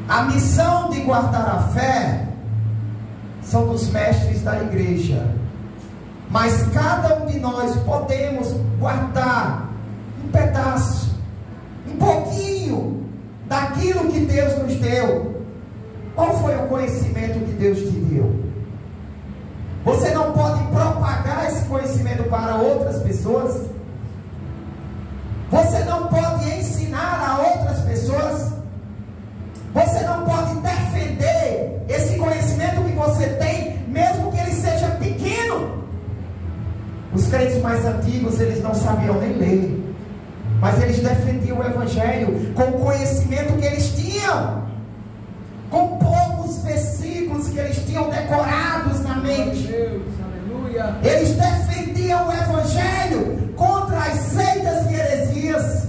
A missão de guardar a fé são dos mestres da igreja, mas cada um de nós podemos guardar um pedaço, um pouquinho daquilo que Deus nos deu. Qual foi o conhecimento que Deus te deu? Você não pode propagar esse conhecimento para outras pessoas? Você não pode ensinar a outras pessoas? Você não pode defender esse conhecimento que você tem, mesmo que ele seja pequeno? Os crentes mais antigos, eles não sabiam nem ler, mas eles defendiam o Evangelho com o conhecimento que eles tinham, com poucos versículos que eles tinham decorados na mente. Deus, aleluia. Eles defendiam o Evangelho contra as seitas e heresias,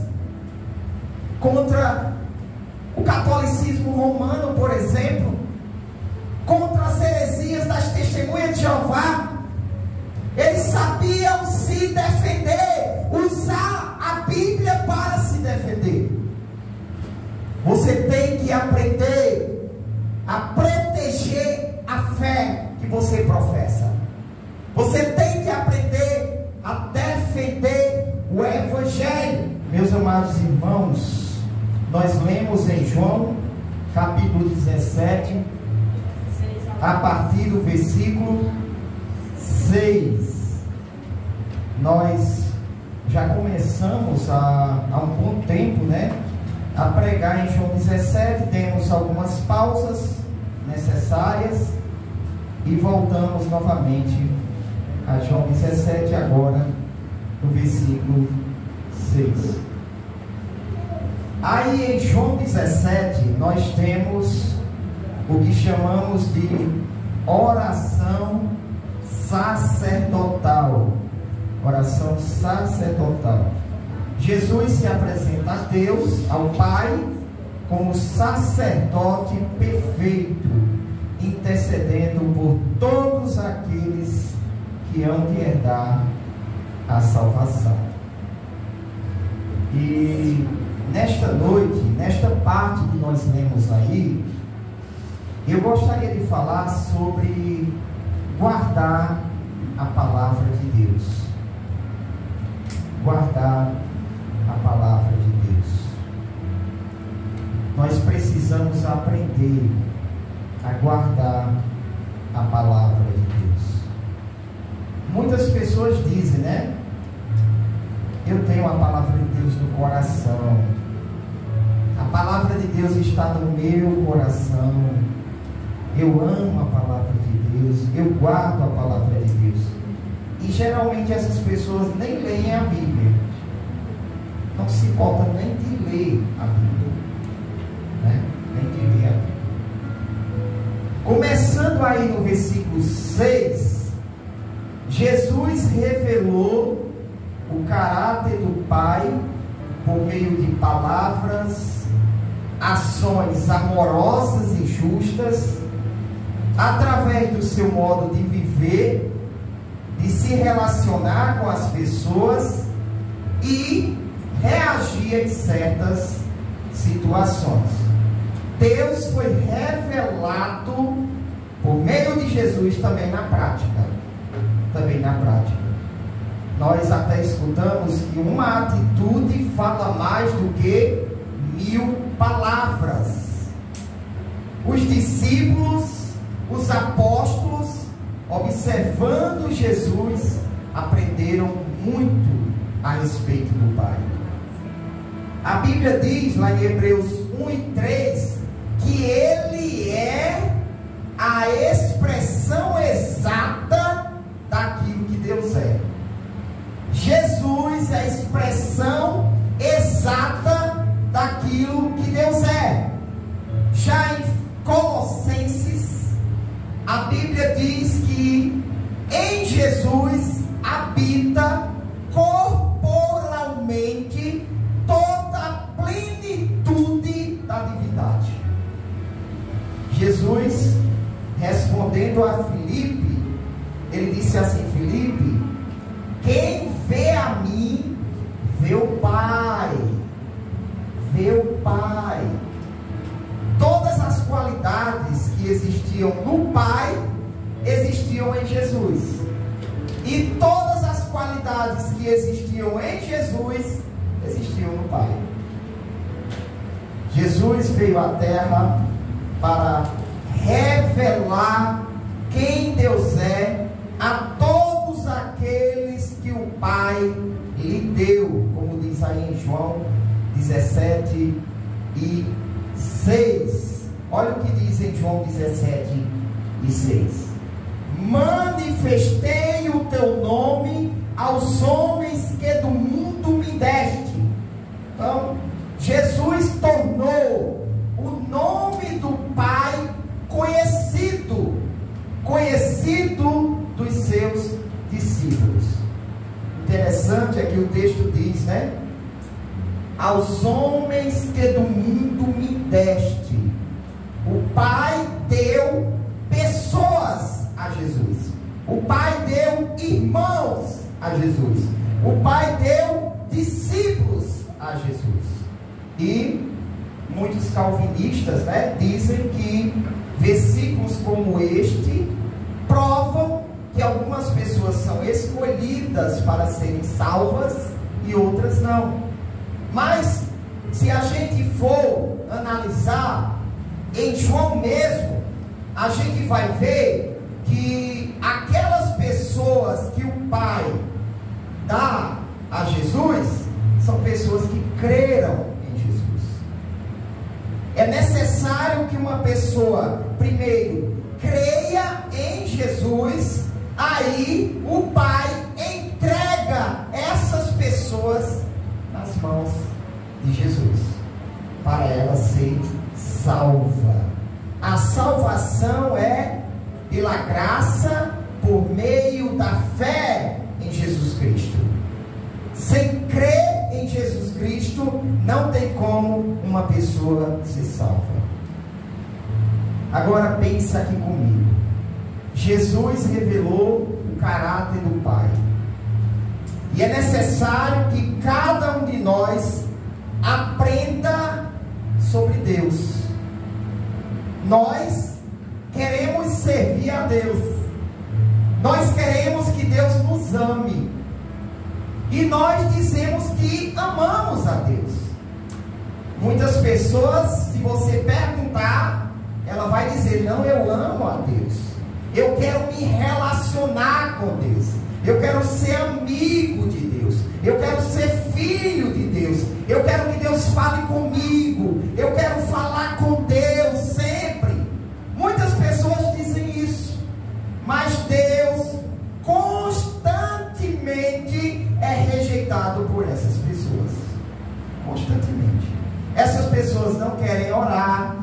contra o catolicismo romano, por exemplo, contra as heresias das testemunhas de Jeová. Eles sabiam se defender, usar a Bíblia para se defender. Você tem que aprender a proteger a fé que você professa. Você tem que aprender a defender o Evangelho. Meus amados irmãos, nós lemos em João capítulo 17, a partir do versículo 6. Nós já começamos há um bom tempo, a pregar em João 17. Temos algumas pausas necessárias e voltamos novamente a João 17, agora no versículo 6. Aí em João 17 nós temos o que chamamos de oração sacerdotal. Oração sacerdotal. Jesus se apresenta a Deus, ao Pai, como sacerdote perfeito, intercedendo por todos aqueles que hão de herdar a salvação. E nesta noite, nesta parte que nós lemos aí, eu gostaria de falar sobre guardar a palavra de Deus. Guardar a palavra de Deus. Nós precisamos aprender a guardar a palavra de Deus. Muitas pessoas dizem, eu tenho a palavra de Deus no coração. A palavra de Deus está no meu coração. Eu amo a palavra de Deus. Eu guardo a palavra de Deus. E geralmente essas pessoas nem leem a Bíblia. Não se importa nem de ler a Bíblia. Nem de ler a Bíblia. Começando aí no versículo 6, Jesus revelou o caráter do Pai por meio de palavras, ações amorosas e justas, através do seu modo de viver, de se relacionar com as pessoas e reagir em certas situações. Deus foi revelado por meio de Jesus também na prática. Nós até escutamos que uma atitude fala mais do que 1000 palavras. Os discípulos, os apóstolos, observando Jesus, aprenderam muito a respeito do Pai. A Bíblia diz lá em Hebreus 1 e 3 que Ele é a expressão exata daquilo que Deus é. Jesus é a expressão exata daquilo que Deus é. Já em Colossenses, a Bíblia diz que em Jesus habita corporalmente toda a plenitude da divindade. Jesus, respondendo a Filipe, ele disse assim: Filipe, quem vê a mim, vê o Pai. Vê o Pai. Todas as qualidades que existiam no Pai existiam em Jesus. E todas as qualidades que existiam em Jesus existiam no Pai. Jesus veio à terra para revelar quem Deus é a todos aqueles que o Pai lhe deu, como diz aí em João 17 e 6. Olha o que diz em João 17 e 6. Manifestei o teu nome aos homens que do mundo me deste. Então, Jesus tornou o nome do Pai conhecido dos seus discípulos. Interessante é que o texto diz, né? Aos homens que do mundo me deste. O Pai deu pessoas a Jesus. O Pai deu irmãos a Jesus. O Pai deu discípulos a Jesus. E muitos calvinistas, né, dizem que versículos como este provam que algumas pessoas são escolhidas para serem salvas e outras não. Mas se a gente for analisar em João mesmo, a gente vai ver que aquelas pessoas que o Pai dá a Jesus são pessoas que creram em Jesus. É necessário que uma pessoa primeiro creia em Jesus, aí o Pai entrega essas pessoas nas mãos de Jesus, para ela ser salva. A salvação é pela graça, por meio da fé em Jesus Cristo. Sem crer em Jesus Cristo, não tem como uma pessoa ser salva. Agora pensa aqui comigo. Jesus revelou o caráter do Pai. E é necessário que cada um de nós aprenda sobre Deus. Nós queremos servir a Deus. Nós queremos que Deus nos ame. E nós dizemos que amamos a Deus. Muitas pessoas, se você perguntar, ela vai dizer: não, eu amo a Deus. Eu quero me relacionar com Deus. Eu quero ser amigo de Deus. Eu quero ser filho de Deus. Eu quero que Deus fale comigo. Eu quero falar com Deus sempre. Muitas pessoas dizem isso. Mas Deus constantemente é rejeitado por essas pessoas. Constantemente. Essas pessoas não querem orar.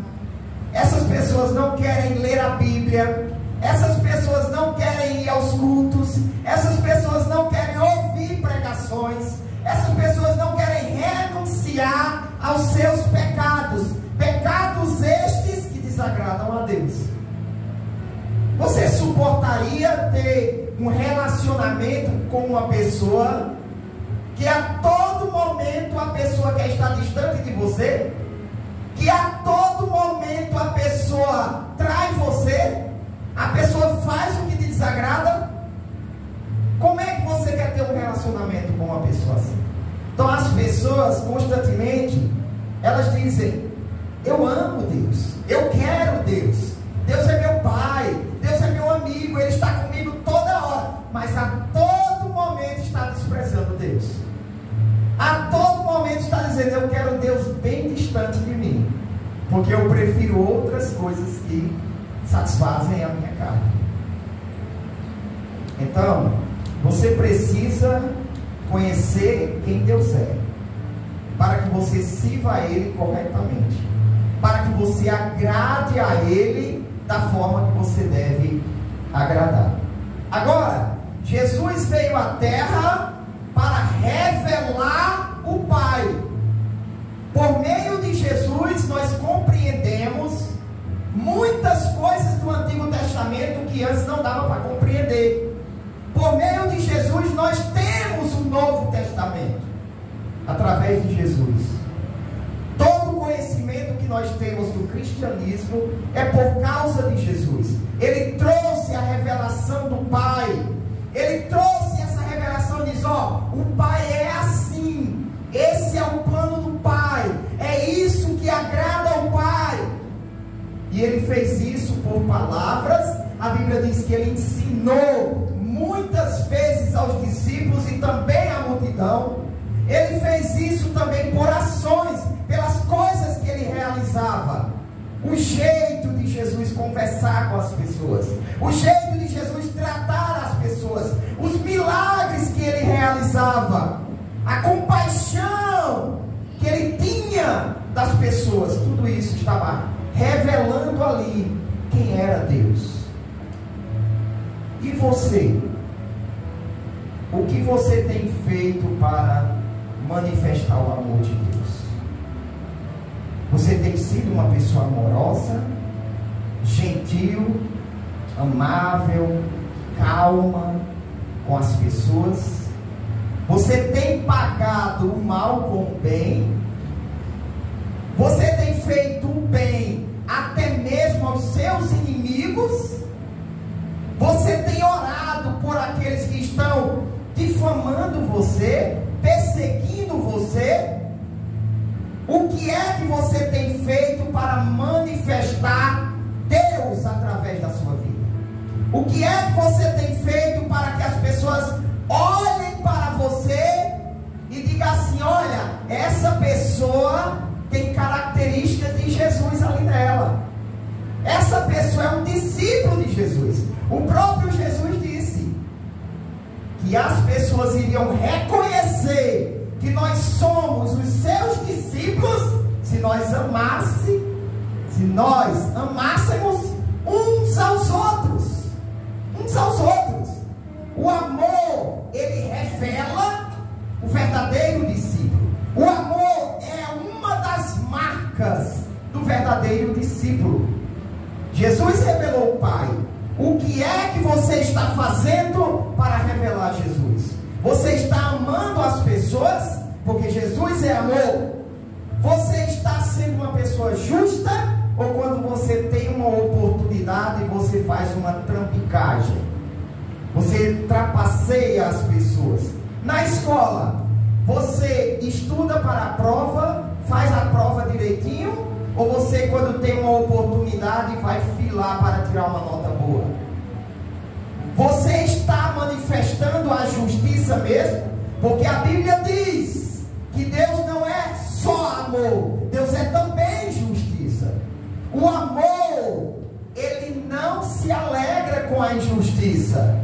Essas pessoas não querem ler a Bíblia. Essas pessoas não querem ir aos cultos. Essas pessoas não querem ouvir pregações. Essas pessoas não querem renunciar aos seus pecados. Pecados estes que desagradam a Deus. Você suportaria ter um relacionamento com uma pessoa que a todo momento a pessoa quer estar distante de você? Que a todo momento a pessoa trai você? A pessoa faz o que te desagrada? Como é que você quer ter um relacionamento com uma pessoa assim? Então as pessoas constantemente, elas dizem: eu amo Deus, eu quero Deus, Deus é meu Pai, Deus é meu amigo, Ele está comigo toda hora, mas a todo momento está desprezando Deus. A todo momento está dizendo: eu quero Deus bem distante de mim, porque eu prefiro outras coisas que satisfazem a minha carne. Então, você precisa conhecer quem Deus é, para que você sirva a Ele corretamente, para que você agrade a Ele da forma que você deve agradar. Agora, Jesus veio à terra para revelar o Pai. Por meio de Jesus, nós compreendemos muitas coisas do Antigo Testamento que antes não dava para compreender. Por meio de Jesus, nós temos o Novo Testamento. Através de Jesus. Todo o conhecimento que nós temos do cristianismo é por causa de Jesus. Ele trouxe a revelação do Pai. Ele trouxe essa revelação e diz: ó, o Pai é assim. Esse é o plano do Pai. É isso que agrada ao Pai. E ele fez isso por palavras. A Bíblia diz que ele ensinou muitas vezes aos discípulos e também à multidão. Ele fez isso também por ações, pelas coisas que ele realizava. O jeito de Jesus conversar com as pessoas, o jeito de Jesus tratar as pessoas, os milagres que ele realizava, a compaixão que ele tinha das pessoas, tudo isso estava revelando ali quem era Deus. E você? O que você tem feito para manifestar o amor de Deus? Você tem sido uma pessoa amorosa, gentil, amável, calma com as pessoas? Você tem pagado o mal com o bem? Você tem feito o bem até mesmo aos seus inimigos? Você tem orado por aqueles que estão difamando você, perseguindo você? O que é que você tem feito para manifestar Deus através da sua vida? O que é que você tem feito para que as pessoas olhem para você e digam assim: olha, essa pessoa tem características de Jesus ali nela. Essa pessoa é um discípulo de Jesus. O próprio Jesus disse que as pessoas iriam reconhecer que nós somos os seus discípulos se nós amássemos uns aos outros. Uns aos outros. O amor, ele revela o verdadeiro discípulo. O amor é uma das marcas do verdadeiro discípulo. Jesus revelou o Pai. O que é que você está fazendo para revelar Jesus? Você está amando as pessoas, porque Jesus é amor. Você está sendo uma pessoa justa, ou quando você tem uma oportunidade, você faz uma trampicagem? Você trapaceia as pessoas. Na escola, você estuda para a prova, faz a prova direitinho, ou você, quando tem uma oportunidade, vai filar para tirar uma nota boa? Você está manifestando a justiça mesmo? Porque a Bíblia diz que Deus não é só amor, Deus é também justiça. O amor, ele não se alegra com a injustiça.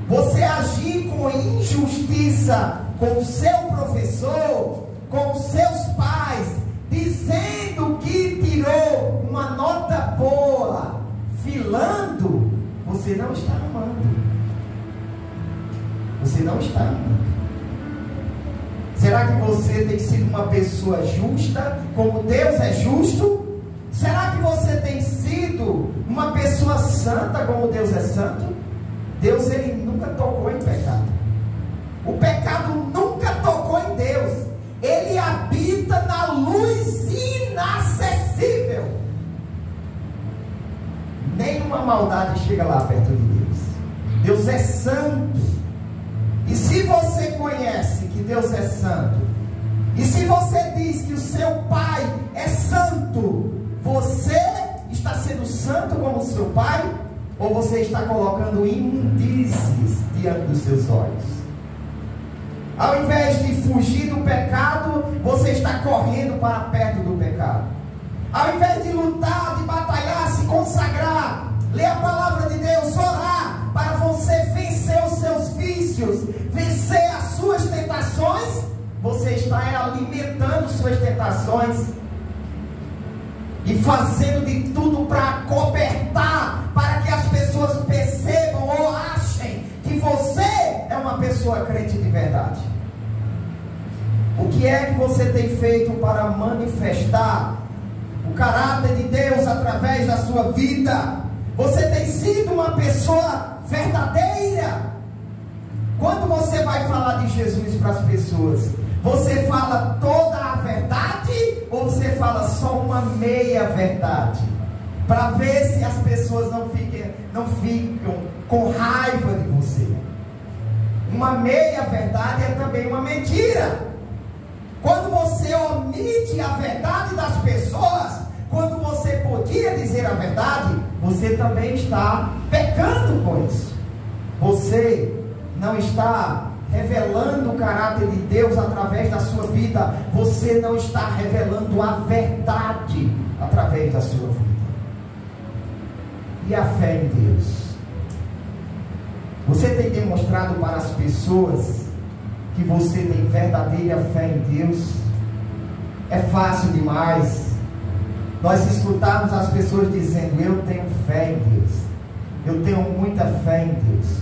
Você agir com injustiça com o seu professor, com os seus pais, dizendo que tirou uma nota boa, filando, você não está amando. Você não está amando. Será que você tem sido uma pessoa justa, como Deus é justo? Será que você tem sido uma pessoa santa, como Deus é santo? Deus, ele nunca tocou em pecado. O pecado nunca tocou em Deus. Ele habita na luz inacessível. Nenhuma maldade chega lá perto de Deus. Deus é santo. E se você conhece que Deus é santo, e se você diz que o seu Pai é santo, você está sendo santo como o seu Pai? Ou você está colocando imundícies diante dos seus olhos? Ao invés de fugir do pecado, você está correndo para perto do pecado. Ao invés de lutar, de batalhar, se consagrar, ler a palavra de Deus, orar, para você vencer os seus vícios, vencer as suas tentações, você está alimentando suas tentações e fazendo de tudo para acobertar, para que as pessoas percebam ou achem que você é uma pessoa crente de verdade. O que é que você tem feito para manifestar o caráter de Deus através da sua vida? Você tem sido uma pessoa verdadeira? Quando você vai falar de Jesus para as pessoas, você fala toda a verdade verdade ou você fala só uma meia verdade? Para ver se as pessoas não ficam com raiva de você. Uma meia verdade é também uma mentira. Quando você omite a verdade das pessoas, quando você podia dizer a verdade, você também está pecando com isso. Você não está revelando o caráter de Deus através da sua vida. Você não está revelando a verdade através da sua vida. E a fé em Deus? Você tem demonstrado para as pessoas que você tem verdadeira fé em Deus? É fácil demais nós escutarmos as pessoas dizendo: eu tenho fé em Deus, eu tenho muita fé em Deus.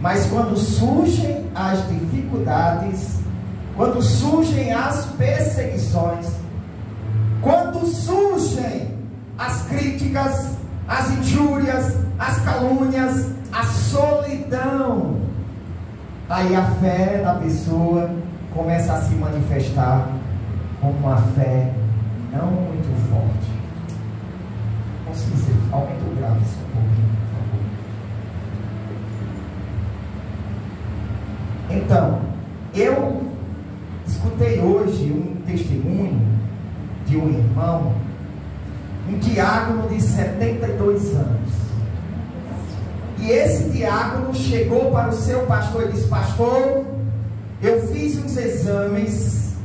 Mas quando surgem as dificuldades, quando surgem as perseguições, quando surgem as críticas, as injúrias, as calúnias, a solidão, aí a fé da pessoa começa a se manifestar como uma fé não muito forte. Consigo dizer, aumenta o grave só um pouquinho, por favor. Então, eu escutei hoje um testemunho de um irmão, um diácono de 72 anos. E esse diácono chegou para o seu pastor e disse: pastor, eu fiz uns exames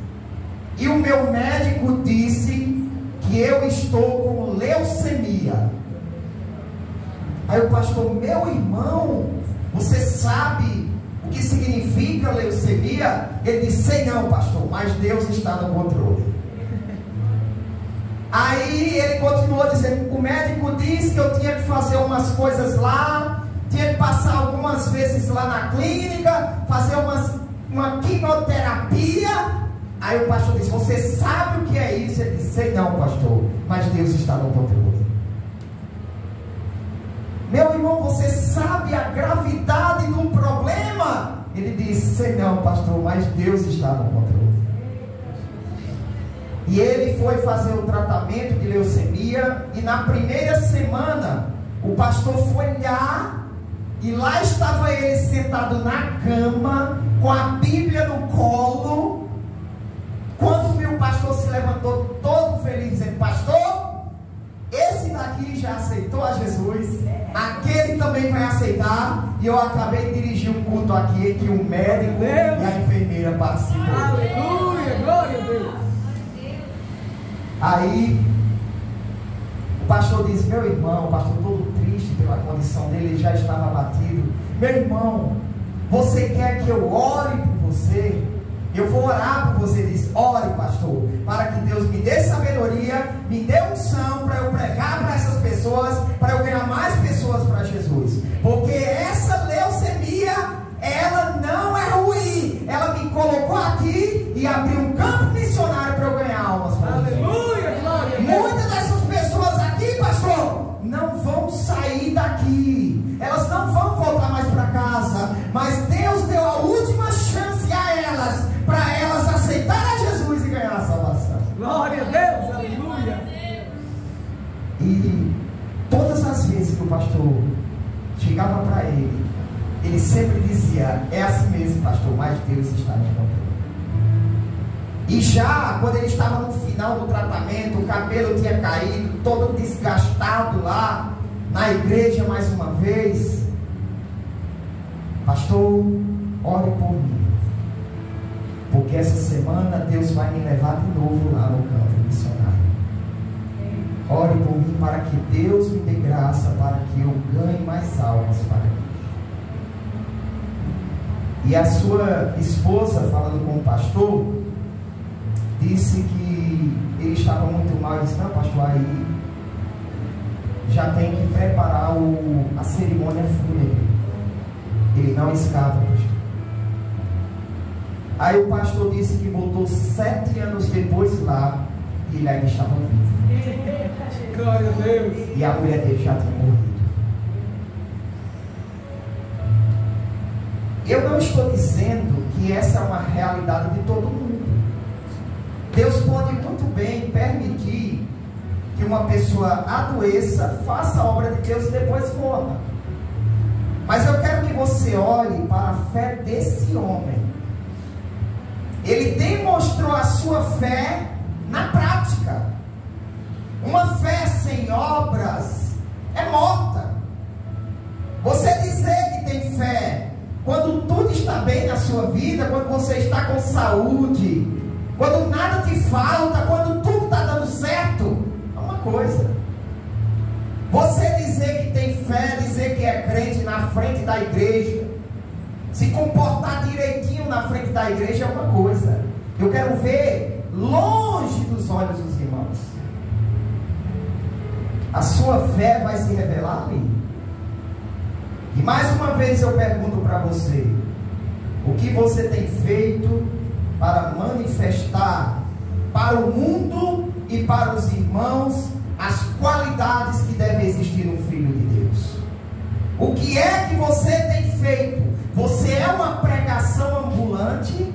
e o meu médico disse que eu estou com leucemia. Aí o pastor: meu irmão, você sabe o que significa leucemia? Ele disse: sei não, pastor, mas Deus está no controle. Aí ele continuou dizendo: o médico disse que eu tinha que fazer umas coisas lá, tinha que passar algumas vezes lá na clínica, fazer uma quimioterapia. Aí o pastor disse: você sabe o que é isso? Ele disse: sei não, pastor, mas Deus está no controle. Meu irmão, você sabe a gravidade do problema? Ele disse: sei não, pastor, mas Deus está no controle. E ele foi fazer o tratamento de leucemia, e na primeira semana o pastor foi lá, e lá estava ele sentado na cama com a Bíblia no colo. Quando viu o pastor, se levantou todo feliz, dizendo: pastor, esse daqui já aceitou a Jesus, aquele também vai aceitar. E eu acabei de dirigir um culto aqui que o médico e a enfermeira participou. Aleluia, glória a Deus. Aí o pastor disse: meu irmão, o pastor todo triste pela condição dele, ele já estava abatido. Meu irmão, você quer que eu ore por você? Eu vou orar por você. Ele disse: ore, pastor, para que Deus me dê sabedoria, me dê unção para eu pregar para essas pessoas, para eu ganhar mais pessoas para Jesus. Porque essa leucemia, ela não é ruim. Ela me colocou aqui e abriu um campo missionário para eu ganhar almas para Jesus. Aleluia, glória a Deus. Muitas dessas pessoas aqui, pastor, não vão sair daqui, elas não vão voltar mais para casa, mas Deus deu a última chance a elas, para elas aceitarem a Jesus e ganhar a salvação. Glória a Deus, aleluia. E todas as vezes que o pastor chegava para ele, ele sempre dizia: é assim mesmo, pastor, mas Deus está me controle. E já quando ele estava no final do tratamento, o cabelo tinha caído, todo desgastado lá na igreja mais uma vez: pastor, ore por mim, porque essa semana Deus vai me levar de novo lá no campo missionário. Ore por mim para que Deus me dê graça, para que eu ganhe mais almas para Ele. E a sua esposa, falando com o pastor, disse que ele estava muito mal. Ele disse: não, pastor, aí já tem que preparar a cerimônia fúnebre. Ele não escapa, pastor. Aí o pastor disse que voltou 7 anos depois lá, e ele ainda estava vivo. Glória a Deus. E a mulher dele já tinha morrido. Eu não estou dizendo que essa é uma realidade de todo mundo. Deus pode muito bem permitir que uma pessoa adoeça, faça a obra de Deus e depois morra. Mas eu quero que você olhe para a fé desse homem. Ele demonstrou a sua fé na prática. Uma fé sem obras é morta. Você dizer que tem fé quando tudo está bem na sua vida, quando você está com saúde, quando nada te falta, quando tudo está dando certo, é uma coisa. Você dizer que tem fé, dizer que é crente na frente da igreja, se comportar direitinho na frente da igreja é uma coisa. Eu quero ver longe dos olhos dos irmãos. A sua fé vai se revelar ali. E mais uma vez eu pergunto para você: o que você tem feito para manifestar para o mundo e para os irmãos as qualidades que devem existir no Filho de Deus? O que é que você tem feito? Você é uma pregação ambulante?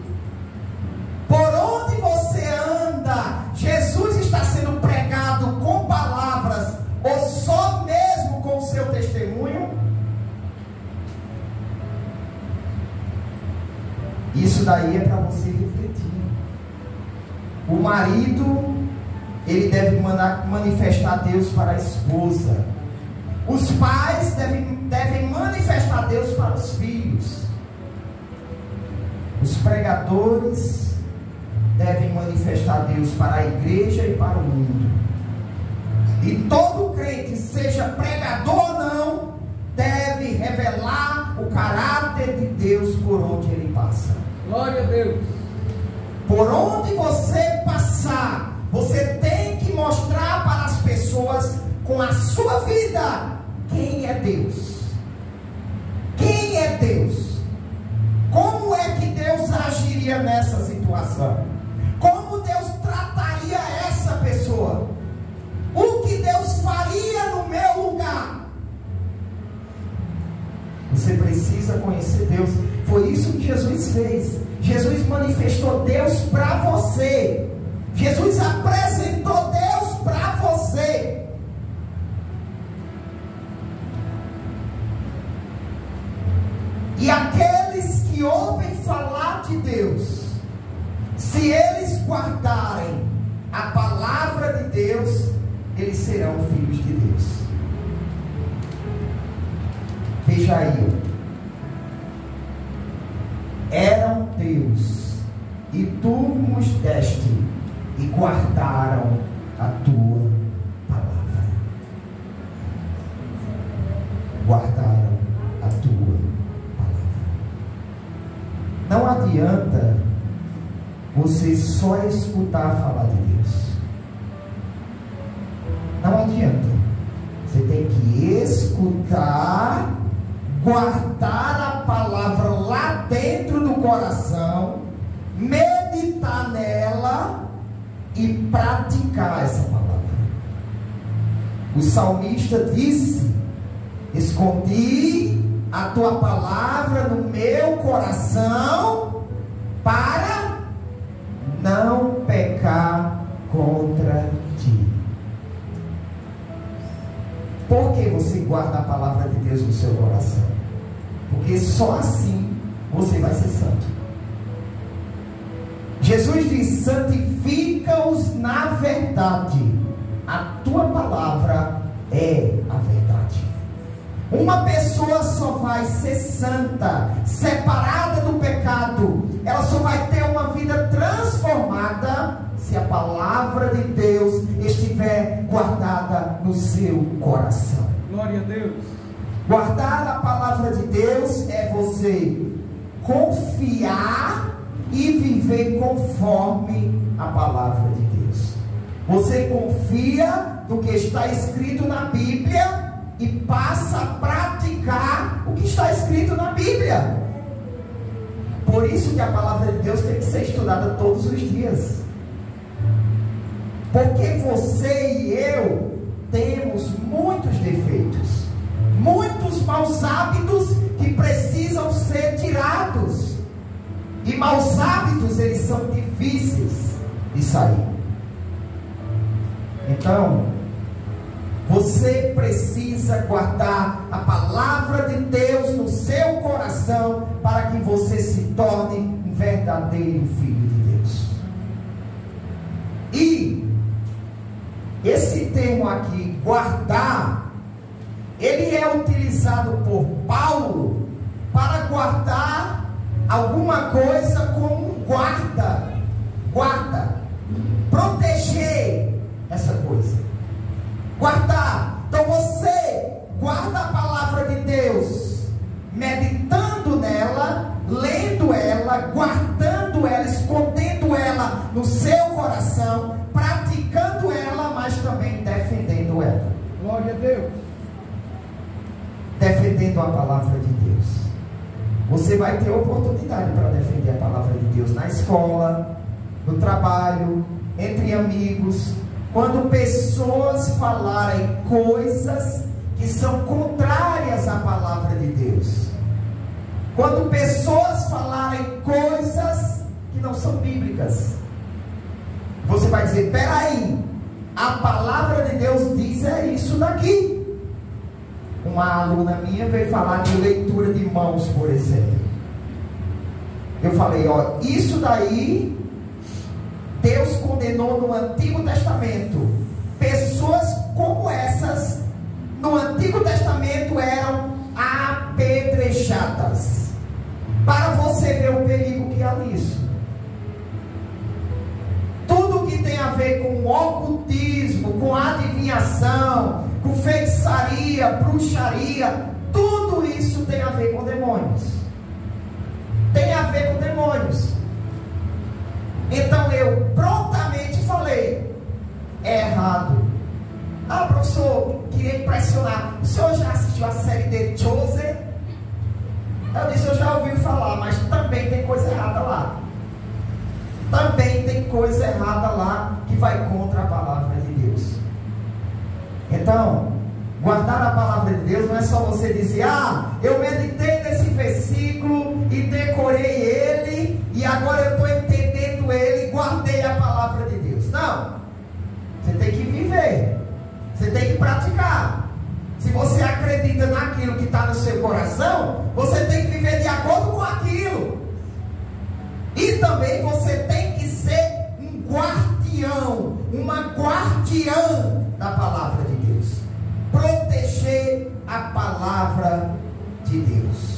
Por onde você anda, Jesus está sendo pregado com palavras ou só mesmo com o seu testemunho? Isso daí é para você refletir. O marido, ele deve manifestar Deus para a esposa. Os pais devem manifestar Deus para os filhos. Os pregadores devem manifestar Deus para a igreja e para o mundo. E todo crente, seja pregador ou não, deve revelar o caráter de Deus por onde ele passa. Glória a Deus. Por onde você passar, você tem que mostrar para as pessoas com a sua vida quem é Deus. Quem é Deus? Como é que Deus agiria nessa situação? Como Deus trataria essa pessoa? O que Deus faria no meu lugar? Você precisa conhecer Deus. Foi isso que Jesus fez. Jesus manifestou Deus para você. Jesus apresentou Deus para você. E aqueles que ouvem falar de Deus, se eles guardarem a palavra de Deus, eles serão filhos de Deus. Veja aí, eram teus, e tu nos deste, e guardaram a tua palavra. Guardaram a tua palavra. Não adianta você só escutar falar de Deus. Não adianta. Você tem que escutar, guardar a palavra lá dentro do coração, meditar nela e praticar essa palavra. O salmista disse: escondi a tua palavra no meu coração para não pecar contra ti. Por que você guarda a palavra de Deus no seu coração? Porque só assim você vai ser santo. Jesus diz: santifica-os na verdade. A tua palavra é a verdade. Uma pessoa só vai ser santa, separada do pecado. Ela só vai ter uma vida transformada se a palavra de Deus estiver guardada no seu coração. Glória a Deus. Guardar a palavra de Deus é você confiar e viver conforme a palavra de Deus. Você confia no que está escrito na Bíblia e passa a praticar o que está escrito na Bíblia. Por isso que a palavra de Deus tem que ser estudada todos os dias. Porque você e eu temos muitos defeitos, muitos maus hábitos que precisam ser tirados. E maus hábitos, eles são difíceis, e sair. Então, você precisa guardar a palavra de Deus no seu coração para que você se torne um verdadeiro filho de Deus. E esse termo aqui, guardar, ele é utilizado por Paulo para guardar alguma coisa como um guarda, proteger essa coisa, guardar. Então você guarda a palavra de Deus, meditando nela, lendo ela, guardando ela, escondendo ela no seu coração, praticando ela, mas também defendendo ela. Glória a Deus. Defendendo a palavra de Deus. Você vai ter oportunidade para defender a palavra de Deus na escola, no trabalho, entre amigos, quando pessoas falarem coisas que são contrárias à palavra de Deus, quando pessoas falarem coisas que não são bíblicas, você vai dizer: peraí, a palavra de Deus diz isso daqui. Uma aluna minha veio falar de leitura de mãos, por exemplo. Eu falei: ó, isso daí Deus condenou no Antigo Testamento. Pessoas como essas no Antigo Testamento eram apedrejadas. Para você ver o perigo que há nisso. Tudo que tem a ver com ocultismo, com adivinhação, com feitiçaria, bruxaria, tudo isso tem a ver com demônios. Tem a ver com demônios. Então eu prontamente falei: é errado. Ah, professor, queria impressionar. O senhor já assistiu a série The Chosen? Eu disse: eu já ouvi falar, mas também tem coisa errada lá. Também tem coisa errada lá que vai contra a palavra de Deus. Então, guardar a palavra de Deus não é só você dizer: ah, eu meditei nesse versículo e decorei ele, e agora eu estou entendendo ele e guardei a palavra de Deus. Não. Você tem que viver. Você tem que praticar. Se você acredita naquilo que está no seu coração, você tem que viver de acordo com aquilo. E também você tem que ser um guardião, uma guardiã da palavra de Deus. Proteger a palavra de Deus.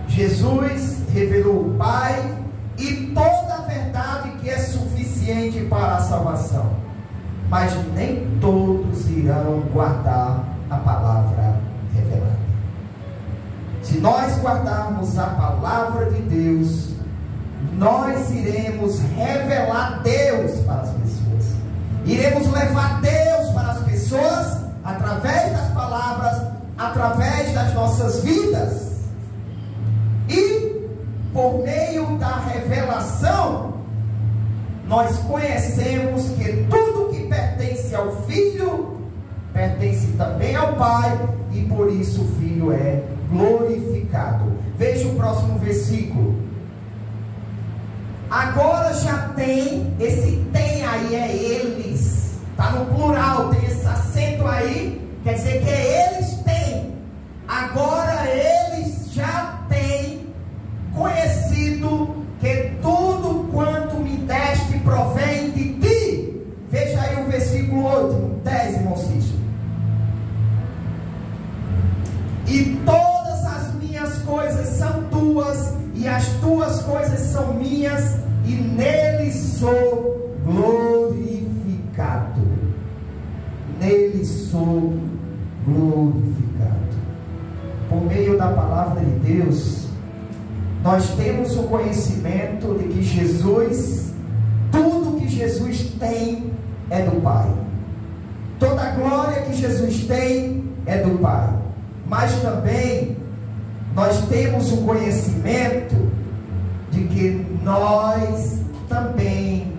Jesus revelou o Pai e toda a verdade que é suficiente para a salvação. Mas nem todos irão guardar a palavra revelada. Se nós guardarmos a palavra de Deus, nós iremos revelar Deus para as pessoas. Iremos levar Deus para as pessoas através das palavras, através das nossas vidas. E por meio da revelação, nós conhecemos que tudo que pertence ao Filho pertence também ao Pai, e por isso o Filho é glorificado. Veja o próximo versículo. Agora já tem, esse tem aí é eles, está no plural, tem esse acento aí, quer dizer que eles têm. Agora eles já têm conhecido que tudo quanto me deste provém de ti. Veja aí o versículo 8, 10, irmão Cícero. E todas as minhas coisas são tuas, e as tuas coisas são minhas, e nele sou glorificado. Nele sou glorificado. Por meio da palavra de Deus, nós temos o conhecimento de que Jesus, tudo que Jesus tem é do Pai. Toda a glória que Jesus tem é do Pai. Mas também nós temos o conhecimento de que nós também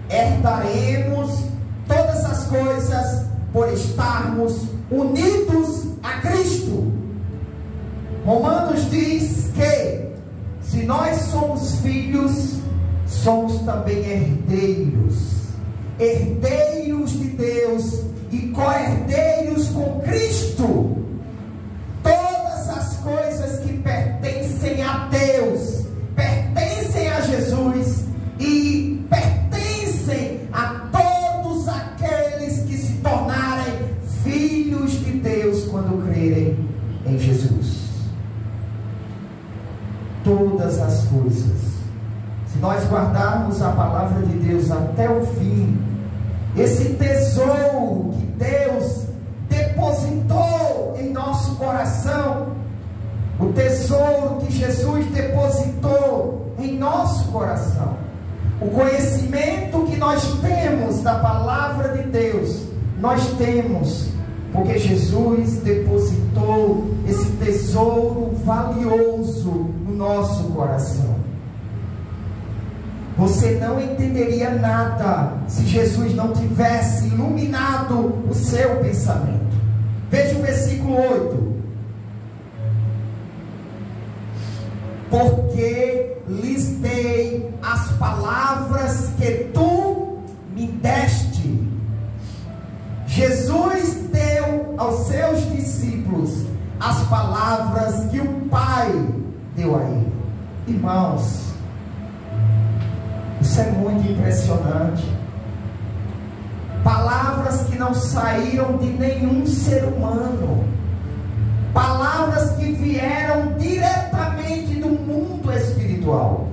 herdaremos todas as coisas por estarmos unidos a Cristo. Romanos diz que se nós somos filhos, somos também herdeiros, herdeiros de Deus e co-herdeiros com Cristo. Todas as coisas que pertencem a Deus, pertencem a Jesus e pertencem a todos aqueles que se tornarem filhos de Deus quando crerem em Jesus. Todas as coisas. Se nós guardarmos a palavra de Deus até o fim, esse tesouro que Deus depositou em nosso coração, o tesouro que Jesus depositou em nosso coração, o conhecimento que nós temos da palavra de Deus, nós temos porque Jesus depositou esse tesouro valioso no nosso coração. Você não entenderia nada se Jesus não tivesse iluminado o seu pensamento. Veja o versículo 8. Porque lhes dei as palavras que tu me deste. Jesus deu aos seus discípulos as palavras que o Pai deu a ele. Irmãos, isso é muito impressionante. Palavras que não saíram de nenhum ser humano. Palavras que vieram diretamente do mundo espiritual.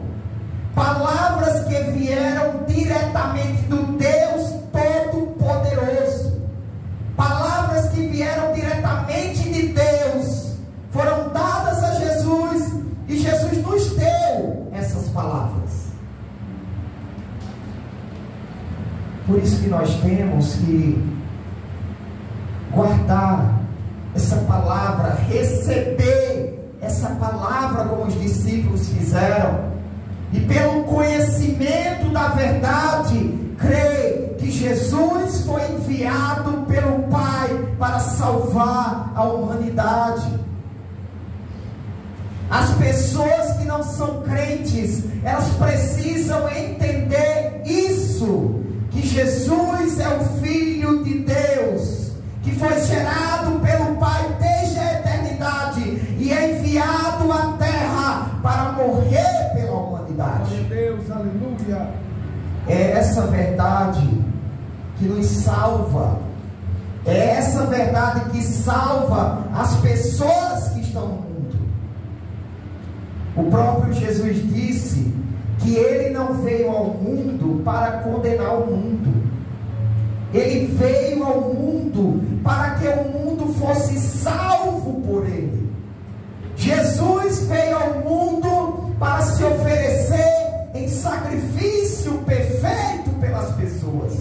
Palavras que vieram diretamente do Deus Todo-Poderoso. Palavras que vieram diretamente de Deus. Foram dadas a Jesus. E Jesus nos deu essas palavras. Por isso que nós temos que guardar essa palavra, receber essa palavra como os discípulos fizeram, e pelo conhecimento da verdade, crer que Jesus foi enviado pelo Pai para salvar a humanidade. As pessoas que não são crentes, elas precisam entender isso, que Jesus é o Filho de Deus, que foi gerado pelo Pai desde a eternidade e é enviado à terra para morrer pela humanidade. Glória a Deus, aleluia. É essa verdade que nos salva. É essa verdade que salva as pessoas que estão no mundo. O próprio Jesus disse que ele não veio ao mundo para condenar o mundo. Ele veio ao mundo para que o mundo fosse salvo por ele. Jesus veio ao mundo para se oferecer em sacrifício perfeito pelas pessoas.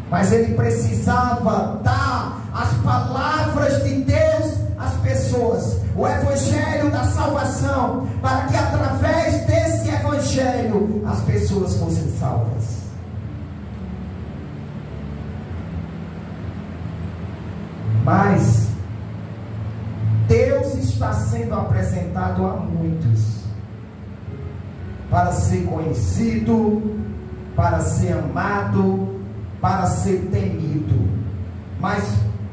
Mas ele precisava dar as palavras de Deus às pessoas, o evangelho da salvação, para que através desse evangelho as pessoas fossem salvas. Mas Deus está sendo apresentado a muitos para ser conhecido, para ser amado, para ser temido, mas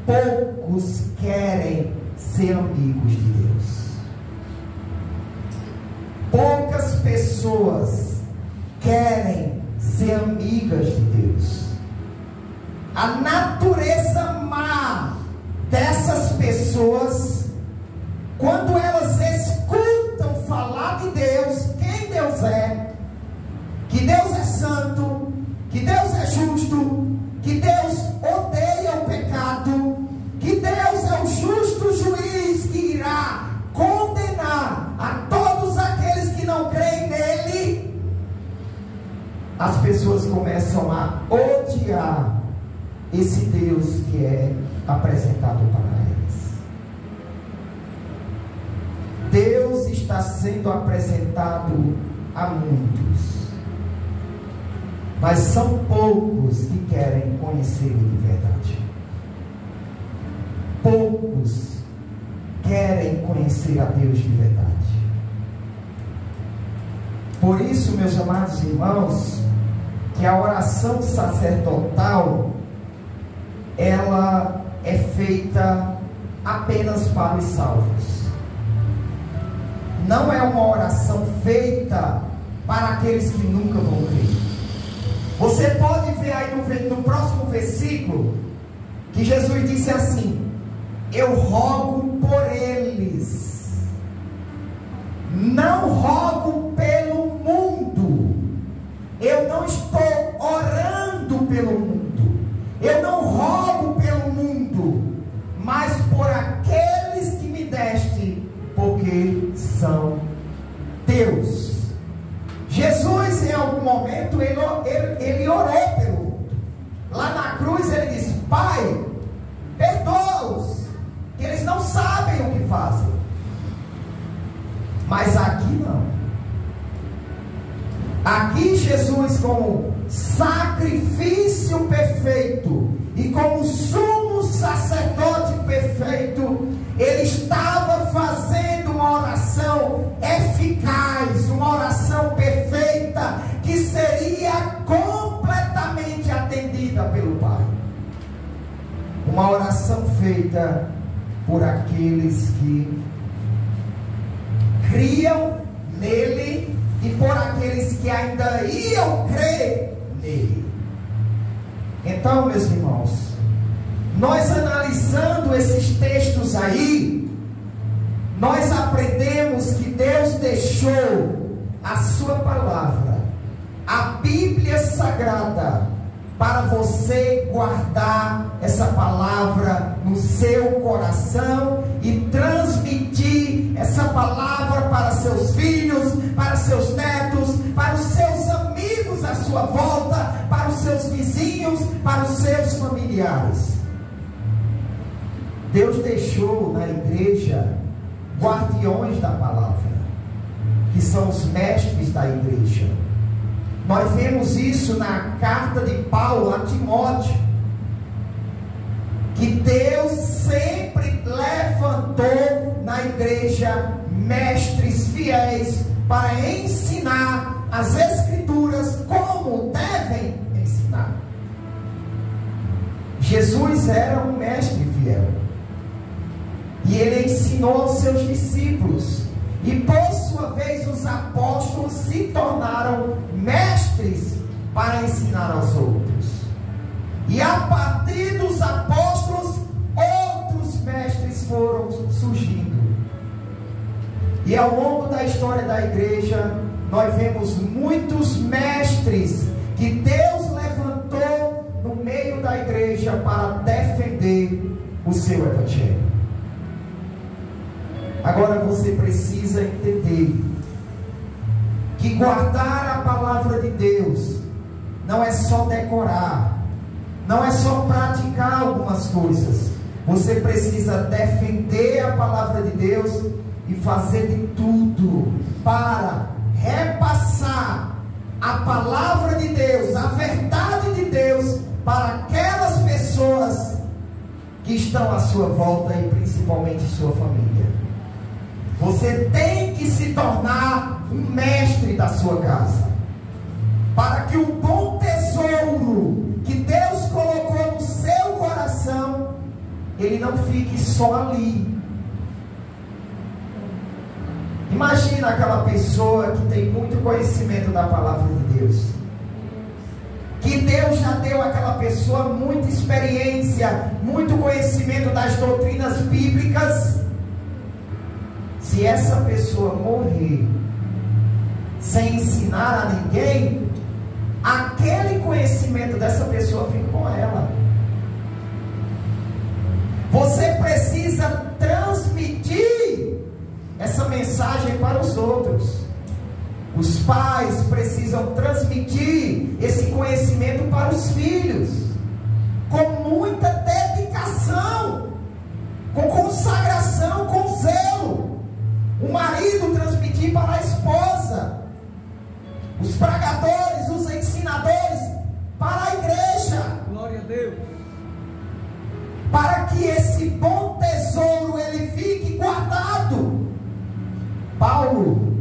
poucos querem ser amigos de Deus. Poucas pessoas querem ser amigas de Deus. A natureza má dessas pessoas, quando elas escutam falar de Deus, quem Deus é, que Deus é santo, que Deus é justo, que Deus odeia o pecado, que Deus é o justo juiz que irá condenar a todos aqueles que não creem nele, as pessoas começam a odiar esse Deus que é apresentado para eles. Deus está sendo apresentado a muitos, mas são poucos que querem conhecê-lo de verdade. Poucos querem conhecer a Deus de verdade. Por isso, meus amados irmãos, que a oração sacerdotal, ela é feita apenas para os salvos. Não é uma oração feita para aqueles que nunca vão crer. Você pode ver aí no próximo versículo, que Jesus disse assim: eu rogo por eles, não rogo pelo mundo. Eu não estou orando pelo mundo, eu não rogo pelo mundo, mas por aqueles que me deste, porque são teus. Jesus, em algum momento, ele orou pelo mundo. Lá na cruz ele disse: Pai, perdoa-os, que eles não sabem o que fazem. Mas aqui não. Aqui Jesus, como sacrifício perfeito e como sumo sacerdote perfeito, ele estava fazendo uma oração eficaz, uma oração perfeita, que seria completamente atendida pelo Pai. Uma oração feita por aqueles que criam nele e por aqueles que ainda iam crer nele. Então, meus irmãos, nós analisando esses textos aí, nós aprendemos que Deus deixou a sua palavra, a Bíblia Sagrada, para você guardar essa palavra no seu coração e transmitir essa palavra para seus filhos, para seus netos, para os seus amigos à sua volta, para os seus vizinhos, para os seus familiares. Deus deixou na igreja guardiões da palavra, que são os mestres da igreja. Nós vemos isso na carta de Paulo a Timóteo, que Deus sempre levantou na igreja mestres fiéis para ensinar as Escrituras como devem ensinar. Jesus era um mestre fiel, e ele ensinou aos seus discípulos, e por sua vez os apóstolos se tornaram mestres para ensinar aos outros. E a partir dos apóstolos, outros mestres foram surgindo. E ao longo da história da igreja, nós vemos muitos mestres que Deus levantou no meio da igreja para defender o seu evangelho. Agora você precisa entender que guardar a palavra de Deus não é só decorar, não é só praticar algumas coisas. Você precisa defender a palavra de Deus e fazer de tudo para repassar a palavra de Deus, a verdade de Deus, para aquelas pessoas que estão à sua volta e principalmente sua família. Você tem que se tornar um mestre da sua casa, para que o bom tesouro que Deus colocou no seu coração, ele não fique só ali. Imagina aquela pessoa que tem muito conhecimento da palavra de Deus, que Deus já deu àquela pessoa muita experiência, muito conhecimento das doutrinas bíblicas. Se essa pessoa morrer sem ensinar a ninguém, aquele conhecimento dessa pessoa fica com ela. Você precisa transmitir essa mensagem para os outros. Os pais precisam transmitir esse conhecimento para os filhos, com muita dedicação, com consagração, com zelo. O marido transmitir para a esposa, os pregadores, os ensinadores para a igreja. Glória a Deus. Para que esse bom tesouro ele fique guardado. Paulo,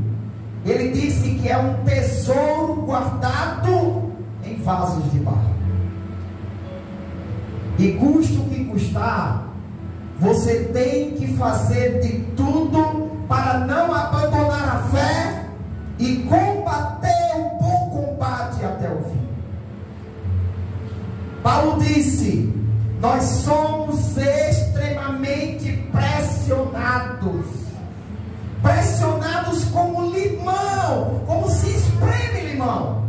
ele disse que é um tesouro guardado em vasos de barro. E custe o que custar, você tem que fazer de tudo para não abandonar a fé e combater o bom combate até o fim. Paulo disse: nós somos extremamente pressionados. Pressionados como limão, como se espreme limão.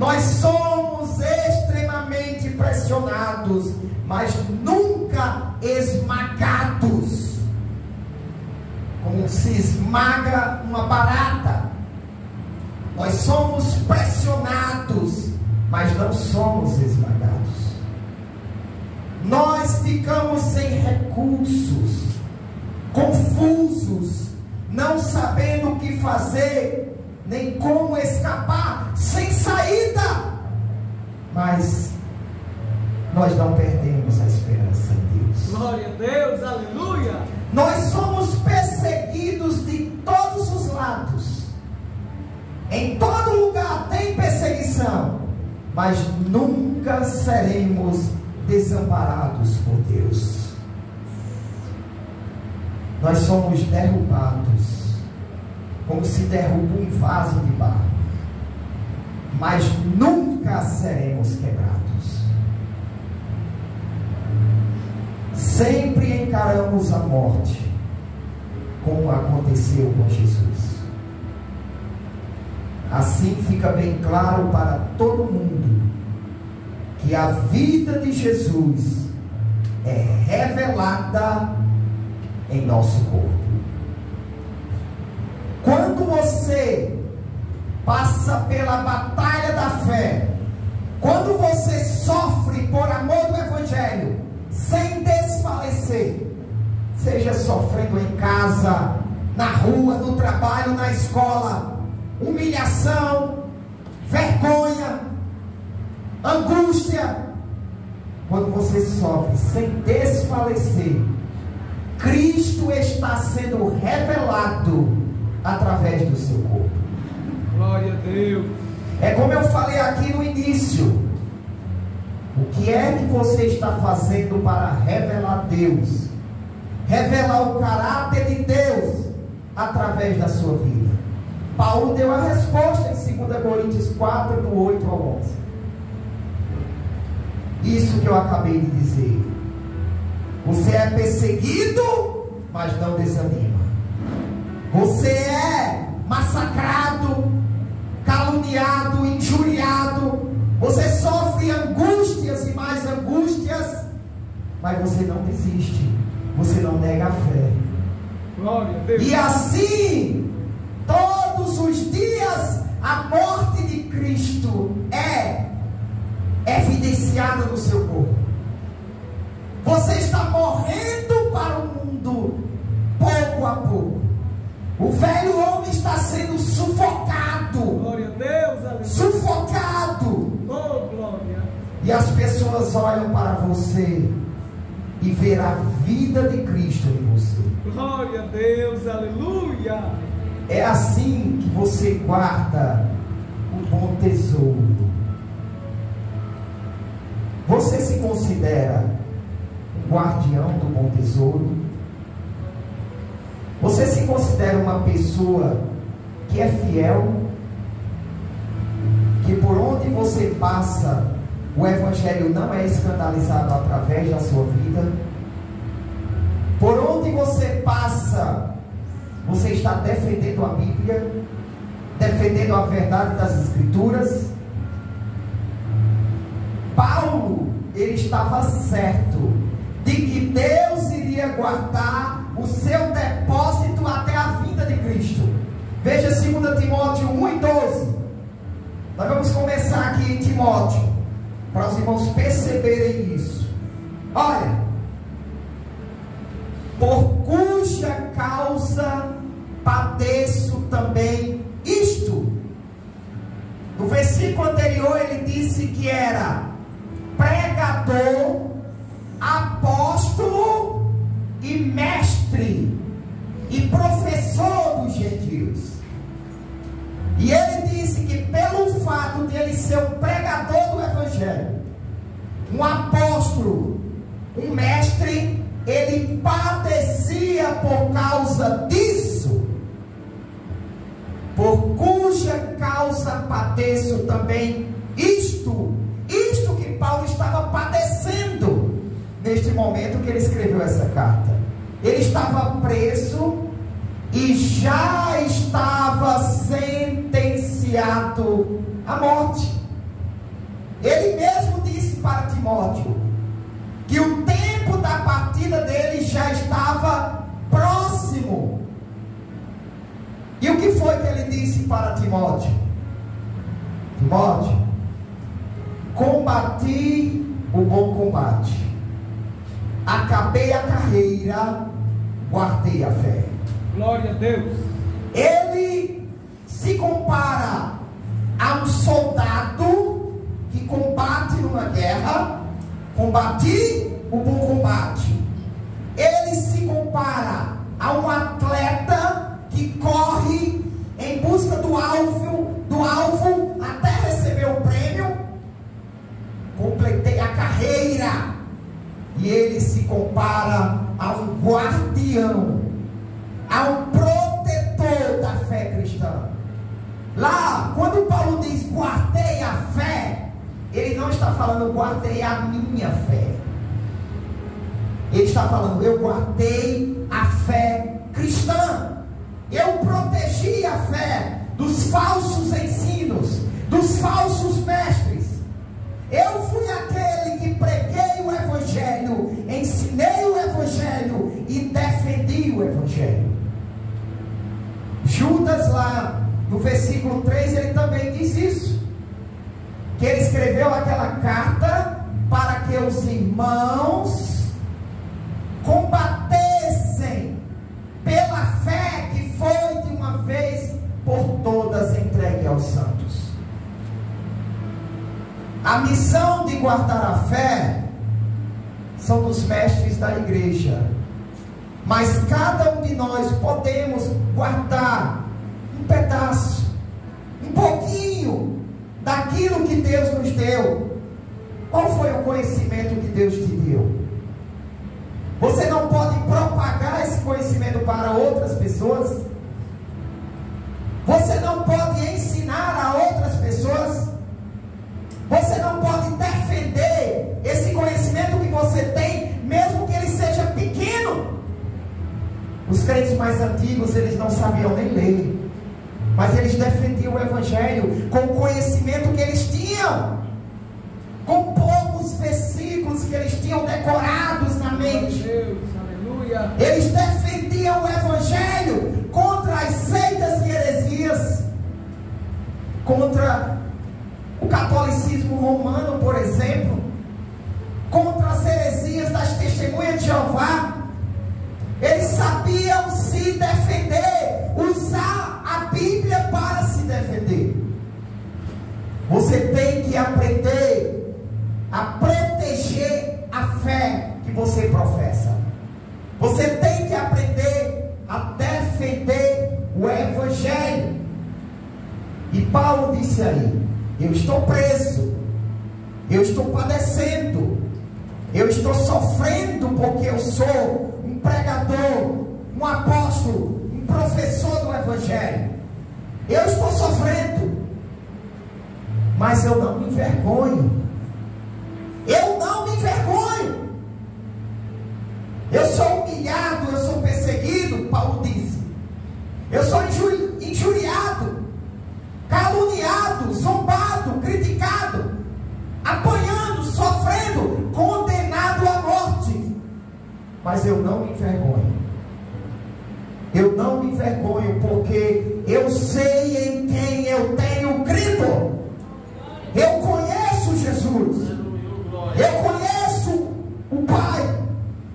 Nós somos extremamente pressionados, mas nunca esmagados, como se esmaga uma barata. Nós somos pressionados, mas não somos esmagados. Nós ficamos sem recursos, confusos, não sabendo o que fazer, nem como escapar, sem saída. Mas nós não perdemos a esperança em Deus. Glória a Deus, aleluia. Nós somos perseguidos de todos os lados. Em todo lugar tem perseguição, mas nunca seremos desamparados por Deus. Nós somos derrubados, como se derruba um vaso de barro, mas nunca seremos quebrados. Sempre encaramos a morte, como aconteceu com Jesus. Assim fica bem claro para todo mundo que a vida de Jesus é revelada em nosso corpo. Quando você passa pela batalha da fé, quando você sofre por amor do Evangelho, sem desfalecer, seja sofrendo em casa, na rua, no trabalho, na escola, humilhação, vergonha, angústia, quando você sofre sem desfalecer, Cristo está sendo revelado através do seu corpo. Glória a Deus. É como eu falei aqui no início. O que é que você está fazendo para revelar Deus? Revelar o caráter de Deus através da sua vida. Paulo deu a resposta em 2 Coríntios 4, do 8 ao 11. Isso que eu acabei de dizer. Você é perseguido, mas não desanima. Você é massacrado, caluniado, injuriado. Você sofre angústias e mais angústias, mas você não desiste. Você não nega a fé. Glória a Deus. E assim, todos os dias, a morte de Cristo é evidenciada no seu corpo. Você está morrendo para o mundo, pouco a pouco. O velho homem está sendo sufocado. Glória a Deus, aleluia. Sufocado. Oh, glória. E as pessoas olham para você e ver a vida de Cristo em você. Glória a Deus, aleluia. É assim que você guarda um bom tesouro. Você se considera um guardião do bom tesouro? Você se considera uma pessoa que é fiel? Que por onde você passa, o Evangelho não é escandalizado através da sua vida? Por onde você passa, você está defendendo a Bíblia, defendendo a verdade das Escrituras? Paulo, ele estava certo de que Deus iria guardar o seu depósito até a vinda de Cristo. Veja 2 Timóteo 1 e 12. Nós vamos começar aqui em Timóteo, para os irmãos perceberem isso. Olha, por cuja causa padeço também isto. No versículo anterior ele disse que era pregador, apóstolo e mestre e professor dos gentios. um apóstolo, um mestre, ele padecia por causa disso. Por cuja causa padeço também isto que Paulo estava padecendo neste momento que ele escreveu essa carta. Ele estava preso e já estava sentenciado à morte. Ele mesmo disse para Timóteo que o tempo da partida dele já estava próximo. E o que foi que ele disse para Timóteo? Timóteo, combati o bom combate, acabei a carreira, guardei a fé. Glória a Deus. Ele se compara a um soldado que combate numa guerra. Combati o bom combate. Ele se compara a um atleta que corre em busca do alvo até receber o prêmio. Completei a carreira. E ele se compara a um guardião, a um protetor da fé cristã. Lá, quando Paulo diz guardei a fé, ele não está falando guardei a minha fé. Ele está falando eu guardei a fé cristã. Eu protegi a fé dos falsos ensinos, dos falsos mestres. Eu fui aquele que preguei o Evangelho, ensinei o Evangelho e defendi o Evangelho. Judas, lá no versículo 3, ele também diz isso, que ele escreveu aquela carta para que os irmãos combatessem pela fé que foi de uma vez por todas entregue aos santos. A missão de guardar a fé são dos mestres da igreja, mas cada um de nós podemos guardar um pedaço, um pouquinho daquilo que Deus nos deu. Qual foi o conhecimento que Deus te deu? Você não pode propagar esse conhecimento para outras pessoas? Você não pode ensinar a outras pessoas? Você não pode defender esse conhecimento que você tem, mesmo que ele seja pequeno. Os crentes mais antigos, eles não sabiam nem ler, mas eles defendiam o Evangelho com o conhecimento que eles tinham, com poucos versículos que eles tinham decorados na mente. Deus, aleluia. Eles defendiam o Evangelho contra as seitas e heresias, contra o catolicismo romano, por exemplo, contra as heresias das testemunhas de Jeová. Eles sabiam se defender, usar a Bíblia para se defender. Você tem que aprender a proteger a fé que você professa. Você tem que aprender a defender o Evangelho. E Paulo disse aí: eu estou preso, eu estou padecendo, eu estou sofrendo porque eu sou um pregador, um apóstolo, um professor do Evangelho. Eu estou sofrendo, mas eu não me envergonho. Eu não me envergonho. Eu sou humilhado, eu sou perseguido, Paulo disse. Eu sou injuriado, caluniado, zombado, criticado, apanhando, sofrendo, condenado à morte. Mas eu não me envergonho. Eu não me envergonho, porque eu sei em quem eu tenho crido. Eu conheço Jesus. Eu conheço o Pai.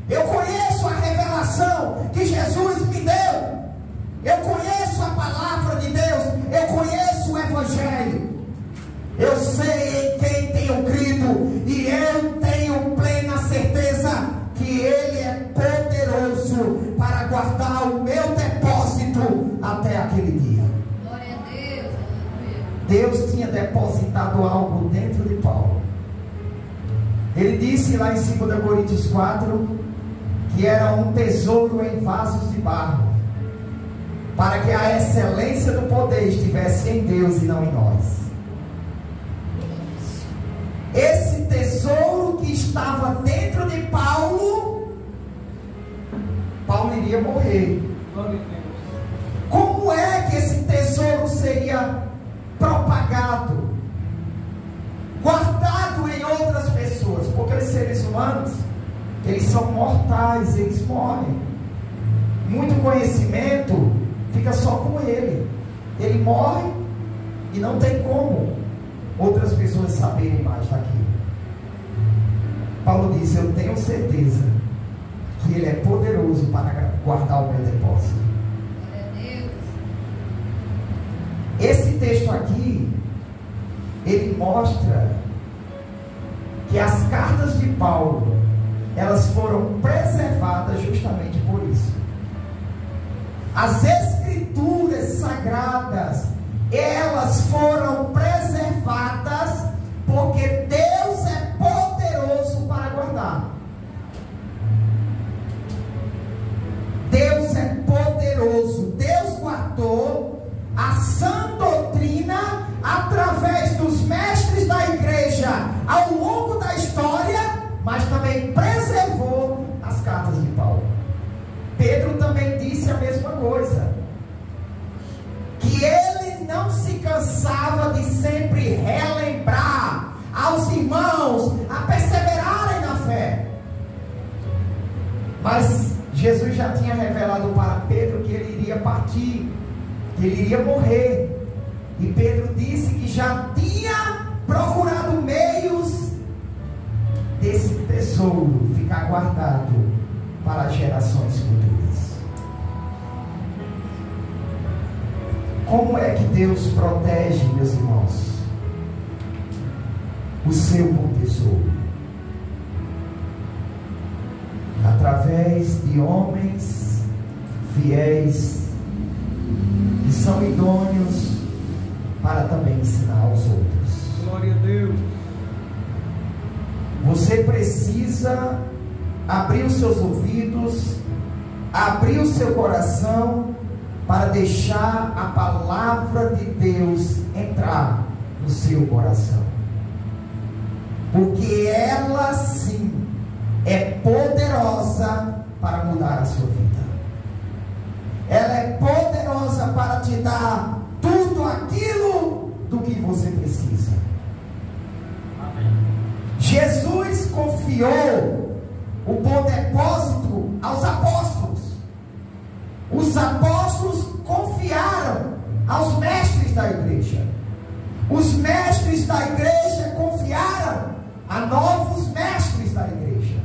Eu conheço a revelação que Jesus me deu. Eu conheço a palavra de Deus. Eu conheço o Evangelho. Eu sei em quem tenho crido. E eu tenho plena certeza que Ele é poderoso para guardar o meu depósito até aquele dia. Glória a Deus. Deus tinha depositado algo dentro de Paulo. Ele disse lá em 2 Coríntios 4 que era um tesouro em vasos de barro, para que a excelência do poder estivesse em Deus e não em nós. Esse tesouro que estava dentro de Paulo iria morrer. Como é que esse tesouro seria propagado, guardado em outras pessoas? Porque os seres humanos, eles são mortais, eles morrem. Muito conhecimento fica só com ele. Ele morre e não tem como outras pessoas saberem mais daquilo. Paulo disse: eu tenho certeza que Ele é poderoso para guardar o meu depósito. Esse texto aqui, ele mostra que as cartas de Paulo, elas foram preservadas justamente por isso. As escrituras sagradas, elas foram preservadas porque Deus é poderoso para guardar. Deus é poderoso. Deus guardou a sã doutrina através dos mestres da igreja ao longo da história, mas também preservou as cartas de Paulo. Pedro também disse a mesma coisa, que ele não se cansava de sempre relembrar aos irmãos a perseverarem na fé. Mas Jesus já tinha revelado para Pedro que ele iria partir, que ele iria morrer. E Pedro disse que já tinha procurado meios desse tesouro ficar guardado para gerações futuras. Como é que Deus protege, meus irmãos, o seu bom tesouro? Através de homens fiéis que são idôneos para também ensinar aos outros. Glória a Deus. Você precisa abrir os seus ouvidos, abrir o seu coração para deixar a palavra de Deus entrar no seu coração, porque ela sim é poderosa para mudar a sua vida. Ela é poderosa para te dar tudo aquilo do que você precisa. Amém. Jesus confiou o bom depósito aos apóstolos. Os apóstolos confiaram aos mestres da igreja. Os mestres da igreja confiaram a novos mestres da igreja.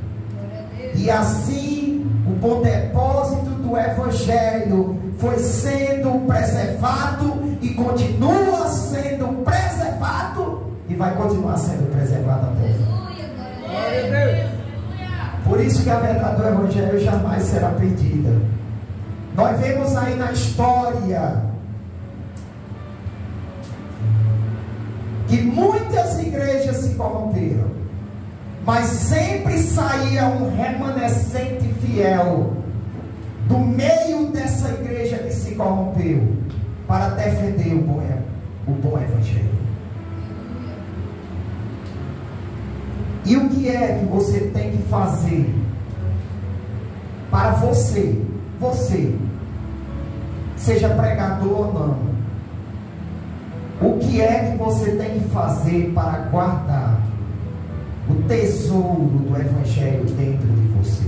E assim o bom depósito do Evangelho foi sendo preservado e continua sendo preservado e vai continuar sendo preservado até hoje. Por isso que a verdade do Evangelho jamais será perdida. Nós vemos aí na história que muitas igrejas se corromperam, mas sempre saía um remanescente fiel do meio dessa igreja que se corrompeu para defender o bom Evangelho. E o que é que você tem que fazer para você, seja pregador ou não? O que é que você tem que fazer para guardar o tesouro do Evangelho dentro de você?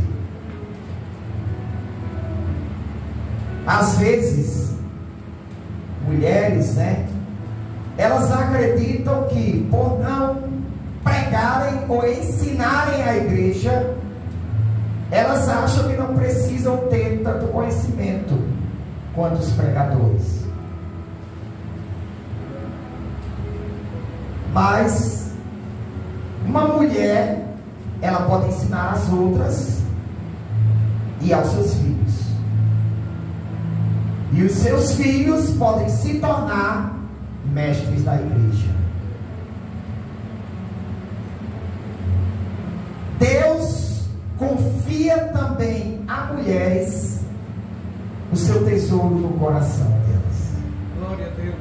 Às vezes, mulheres, elas acreditam que por não pregarem ou ensinarem a igreja, elas acham que não precisam ter tanto conhecimento quanto os pregadores. Mas uma mulher, ela pode ensinar as outras e aos seus filhos. E os seus filhos podem se tornar mestres da igreja. confia também a mulheres o seu tesouro no coração delas. Glória a Deus.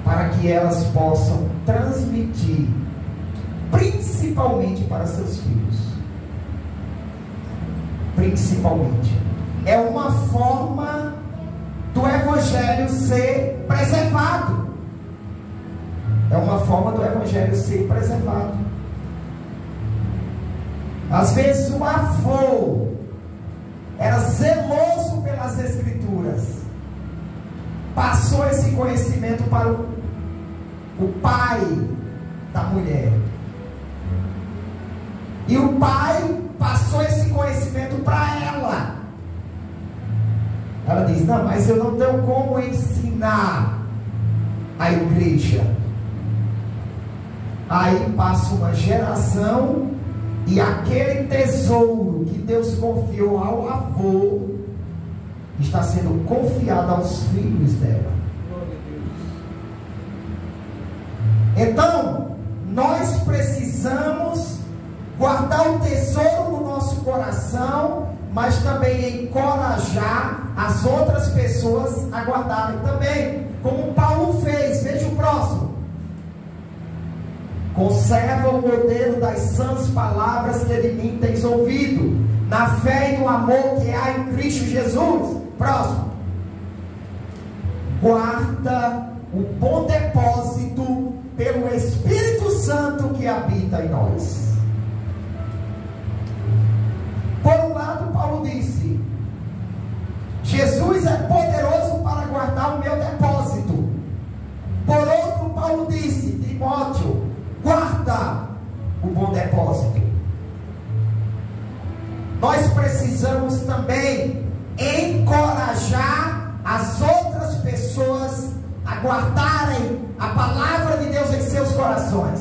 Para que elas possam transmitir, principalmente para seus filhos. Principalmente. É uma forma do Evangelho ser preservado. É uma forma do Evangelho ser preservado. Às vezes o avô era zeloso pelas Escrituras, passou esse conhecimento para o pai da mulher, e o pai passou esse conhecimento para ela. Ela diz: não, mas eu não tenho como ensinar a igreja. Aí passa uma geração e aquele tesouro que Deus confiou ao avô está sendo confiado aos filhos dela. Então, nós precisamos guardar o tesouro no nosso coração, mas também encorajar as outras pessoas a guardarem também, como Paulo fez. Veja o próximo. Conserva o modelo das sãs palavras que de mim tens ouvido, na fé e no amor que há em Cristo Jesus. Próximo. Guarda o bom depósito pelo Espírito Santo que habita em nós. Por um lado, Paulo disse: Jesus é poderoso para guardar o meu depósito. Por outro, Paulo disse: Timóteo, guarda o bom depósito. Nós precisamos também encorajar as outras pessoas a guardarem a palavra de Deus em seus corações,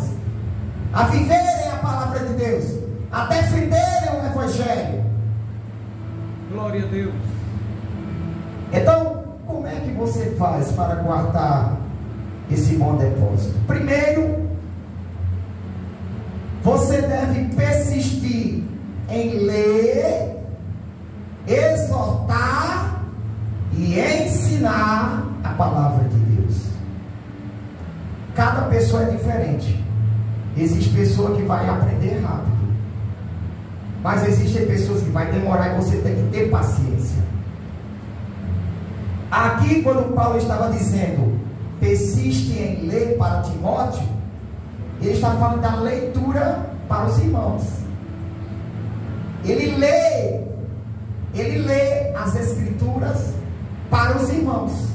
a viverem a palavra de Deus, a defenderem o Evangelho. Glória a Deus. Então, como é que você faz para guardar esse bom depósito? Primeiro, você deve persistir em ler, exortar e ensinar a palavra de Deus. Cada pessoa é diferente. Existe pessoa que vai aprender rápido, mas existem pessoas que vai demorar e você tem que ter paciência. Aqui, quando Paulo estava dizendo persiste em ler para Timóteo, ele está falando da leitura para os irmãos. Ele lê as Escrituras para os irmãos.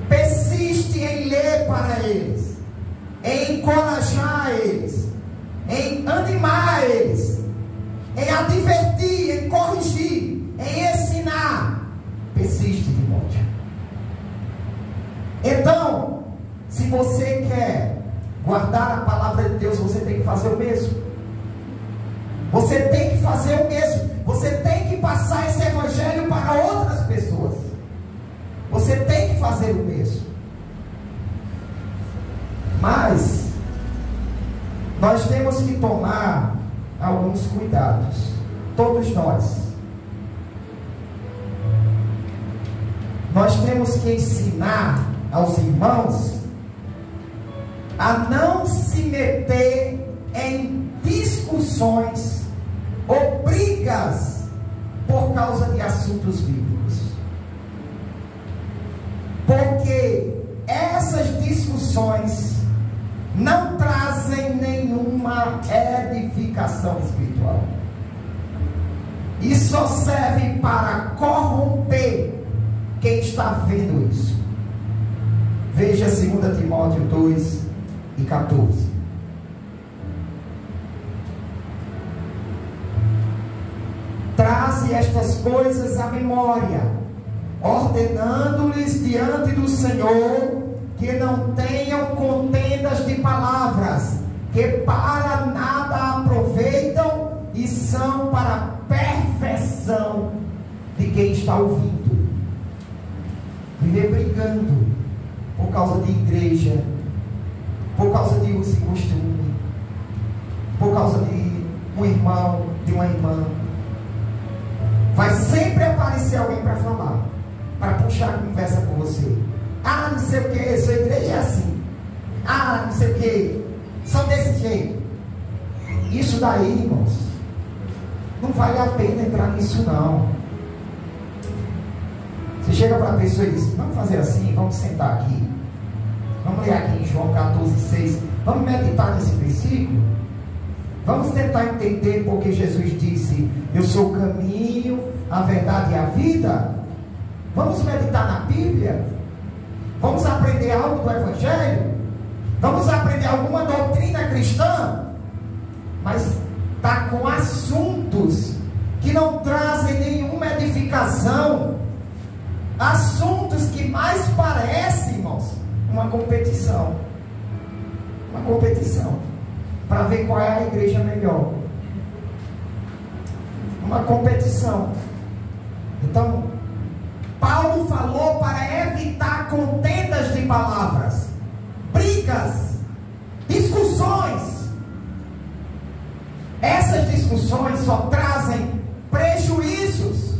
Persiste em ler para eles, em encorajar eles, em animar eles, em advertir, em corrigir, em ensinar. Persiste, Timóteo. Então, se você quer guardar a palavra de Deus, você tem que fazer o mesmo. Você tem que fazer o mesmo. Você tem que passar esse evangelho para outras pessoas. Você tem que fazer o mesmo. Mas nós temos que tomar alguns cuidados. Todos nós. Nós temos que ensinar aos irmãos a não se meter em discussões ou brigas por causa de assuntos bíblicos, porque essas discussões não trazem nenhuma edificação espiritual e só serve para corromper quem está vendo isso. Veja 2 Timóteo 2:14. Traze estas coisas à memória, ordenando-lhes diante do Senhor que não tenham contendas de palavras, que para nada aproveitam e são para a perfeição de quem está ouvindo. Viver brigando por causa de igreja, por causa de uso e costume, por causa de um irmão, de uma irmã. Vai sempre aparecer alguém para falar, para puxar a conversa com você. Ah, não sei o que, sua igreja é assim. Ah, não sei o que, são desse jeito. Isso daí, irmãos, não vale a pena entrar nisso não. Você chega para a pessoa e diz: vamos fazer assim, vamos sentar aqui, vamos ler aqui em João 14,6, vamos meditar nesse versículo, vamos tentar entender porque Jesus disse: eu sou o caminho, a verdade e a vida. Vamos meditar na Bíblia, vamos aprender algo do Evangelho, vamos aprender alguma doutrina cristã. Mas está com assuntos que não trazem nenhuma edificação, assuntos que mais parecem, irmãos, uma competição para ver qual é a igreja melhor, uma competição. Então Paulo falou para evitar contendas de palavras, brigas, discussões. Essas discussões só trazem prejuízos.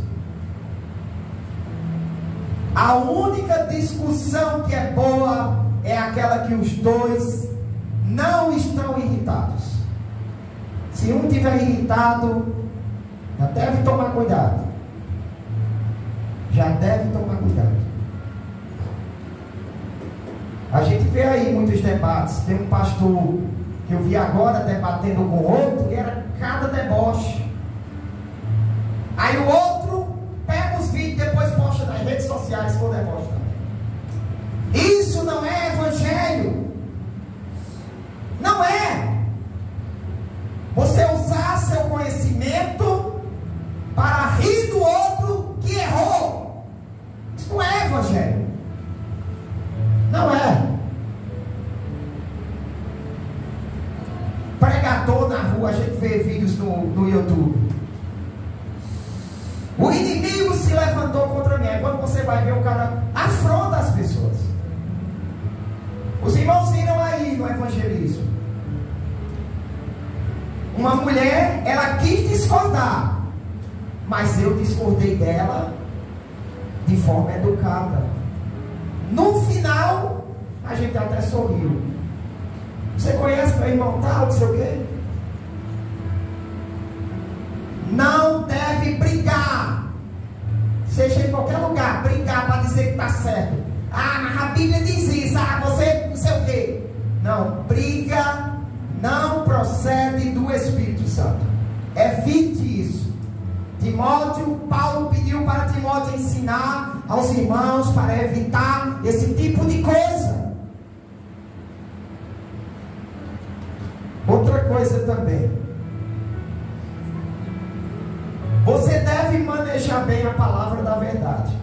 A única discussão que é boa é aquela que os dois não estão irritados. Se um estiver irritado, já deve tomar cuidado. A gente vê aí muitos debates. Tem um pastor que eu vi agora debatendo com outro, e era cada deboche. Aí o outro pega os vídeos e depois posta nas redes sociais com deboche também. Isso não é evangelho. Não é. Você usar seu conhecimento para rir do outro que errou. Isso não é evangelho. Não é. Pregador na rua, a gente vê vídeos no YouTube. O inimigo se levantou contra mim. Aí quando você vai ver, o cara afronta as pessoas. Os irmãos viram aí no evangelismo. Uma mulher, ela quis discordar, mas eu discordei dela de forma educada. No final, a gente até sorriu. Você conhece meu irmão tal, não sei o quê? Não deve brigar. Seja em qualquer lugar, brigar para dizer que está certo. Ah, mas a Bíblia diz isso. Ah, você não sei o quê. Não, briga não procede do Espírito Santo. Evite isso. Timóteo, Paulo pediu para Timóteo ensinar aos irmãos para evitar esse tipo de coisa. Outra coisa também, você deve manejar bem a palavra da verdade.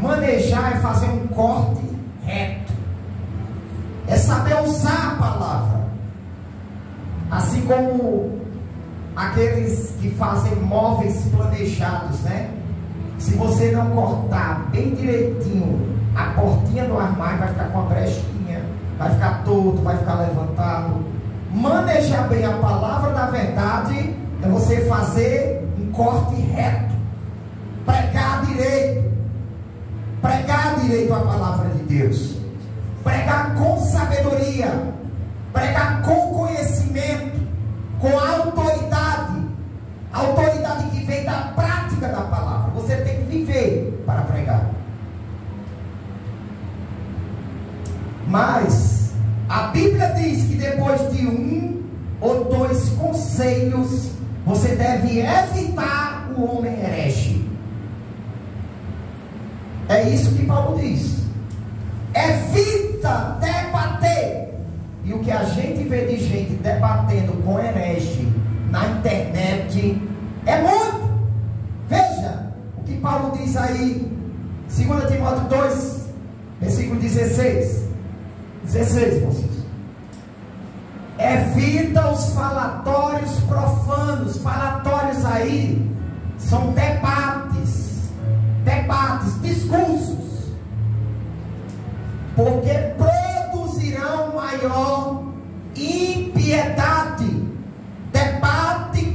Manejar é fazer um corte reto, é saber usar a palavra. Assim como aqueles que fazem móveis planejados, né? Se você não cortar bem direitinho a portinha do armário, vai ficar com uma brechinha, vai ficar torto, vai ficar levantado. Manejar bem a palavra da verdade é você fazer um corte reto, pregar direito a palavra de Deus, pregar com sabedoria, pregar com conhecimento, com autoridade que vem da prática da palavra. Você tem que viver para pregar. Mas a Bíblia diz que depois de 1 ou 2 conselhos, você deve evitar o homem herege. É isso que Paulo diz. Evita debater. E o que a gente vê de gente debatendo com herege na internet é muito. Veja o que Paulo diz aí, 2 Timóteo 2, versículo 16, vocês. Evita os falatórios profanos. Falatórios aí são debates, discursos, porque produzirão maior impiedade. Debate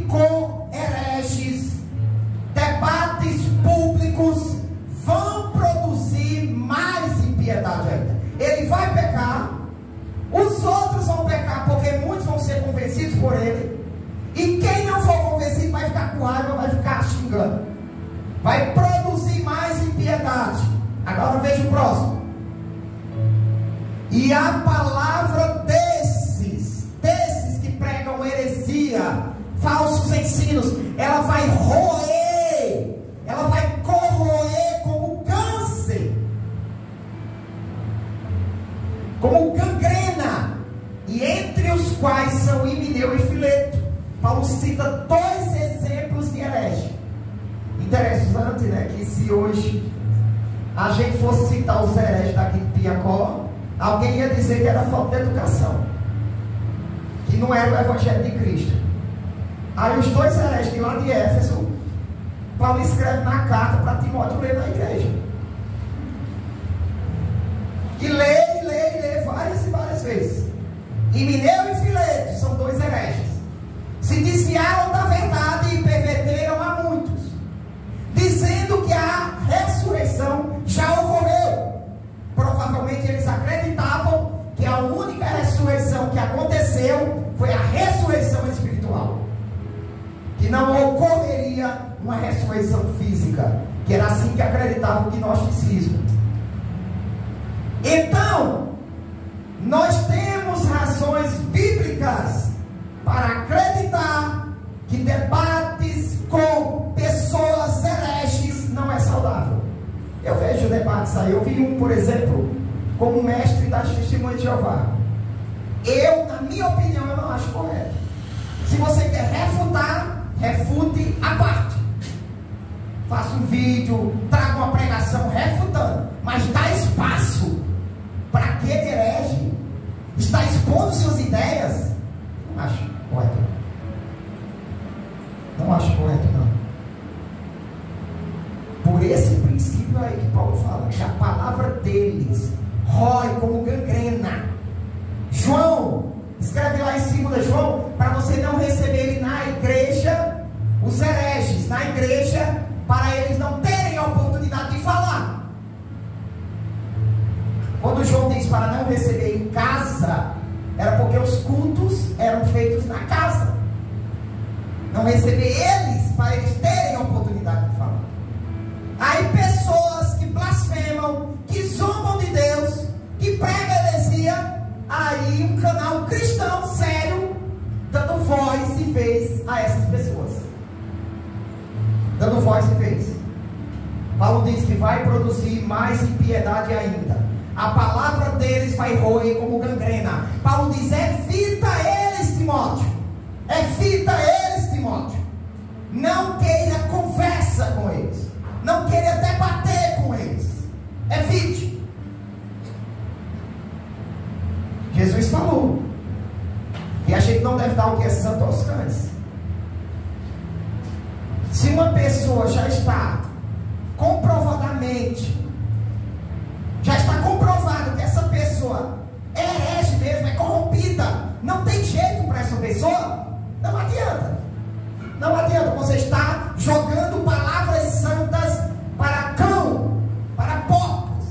com raiva, vai ficar xingando. Vai produzir mais impiedade. Agora veja o próximo. E a palavra desses que pregam heresia, falsos ensinos, ela vai roer, ela vai corroer como câncer, como gangrena, e entre os quais são Himeneu e Fileto. Paulo cita 2 exemplos de herege. Interessante, né? Que se hoje a gente fosse citar os hereges daqui de Piacó, alguém ia dizer que era falta de educação, que não era o Evangelho de Cristo. Aí os 2 hereges de lá de Éfeso, Paulo escreve na carta para Timóteo ler na igreja. E lê várias e várias vezes. Himeneu e Fileto são 2 hereges. Se desviaram da verdade e perverteram a muitos, dizendo que a ressurreição já ocorreu. Provavelmente eles acreditavam que a única ressurreição que aconteceu foi a ressurreição espiritual, que não ocorreria uma ressurreição física, que era assim que acreditava o gnosticismo. Então, nós temos razões bíblicas para acreditar que debates com pessoas hereges não é saudável. Eu vejo debates aí, eu vi um, por exemplo, como mestre das Testemunhas de Jeová. Eu, na minha opinião, eu não acho correto. Se você quer refutar, refute à parte. Faça um vídeo, traga uma pregação refutando, mas dá espaço para aquele herege está expondo suas ideias. Não acho correto. Não acho correto, não. Por esse princípio aí que Paulo fala, que a palavra deles rói como gangrena. João, escreve lá em 2 João, para você não receberem na igreja os hereges, na igreja, para eles não terem a oportunidade de falar. Quando João diz para não receber em casa, era porque os cultos eram feitos na casa. Não receber eles, para eles terem a oportunidade de falar. Aí pessoas que blasfemam, que zombam de Deus, que pregam heresia, aí um canal cristão sério, dando voz e vez a essas pessoas. Dando voz e vez. Paulo diz que vai produzir mais impiedade ainda. A palavra deles vai roer como gangrena. Paulo diz: evita eles, Timóteo. Evita eles, Timóteo. Não queira conversa com eles. Não queira debater com eles. Evite. Jesus falou que a gente não deve dar o que é santo aos cães. Se uma pessoa já está comprovadamente, já está comprovado que essa pessoa é herege mesmo, é corrompida, não tem jeito para essa pessoa, não adianta. Não adianta, você está jogando palavras santas para cão, para porcos.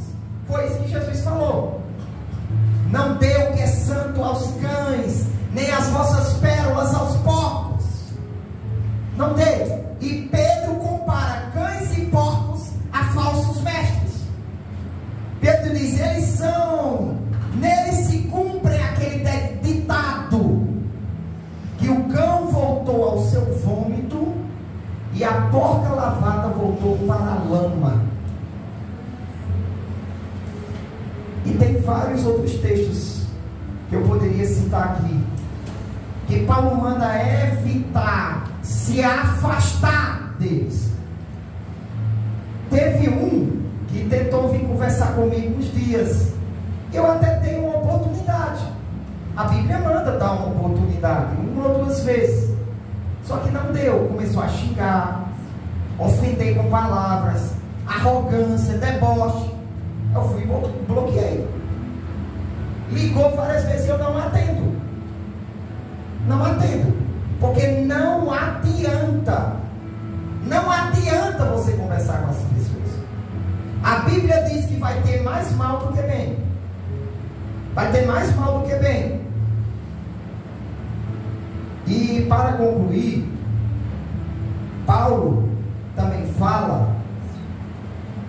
Foi isso que Jesus falou. Não dê o que é santo aos cães, nem as vossas pérolas aos porcos. Não dê. E Pedro compara cães e porcos a falsos mestres. Pedro diz: eles são, neles se cumpre aquele ditado, que o cão voltou ao seu vômito e a porca lavada voltou para a lama. E tem vários outros textos que eu poderia citar aqui, que Paulo manda evitar, se afastar deles. Teve um que tentou vir conversar comigo uns dias. Eu até dei uma oportunidade. A Bíblia manda dar uma oportunidade, 1 ou 2 vezes. Só que não deu. Começou a xingar, ofender com palavras, arrogância, deboche. Eu fui e bloqueei. Ligou várias vezes e eu não atendo. Não atendo. Porque não adianta. Não adianta você conversar com essas pessoas. A Bíblia diz que vai ter mais mal do que bem. Vai ter mais mal do que bem. E para concluir, Paulo também fala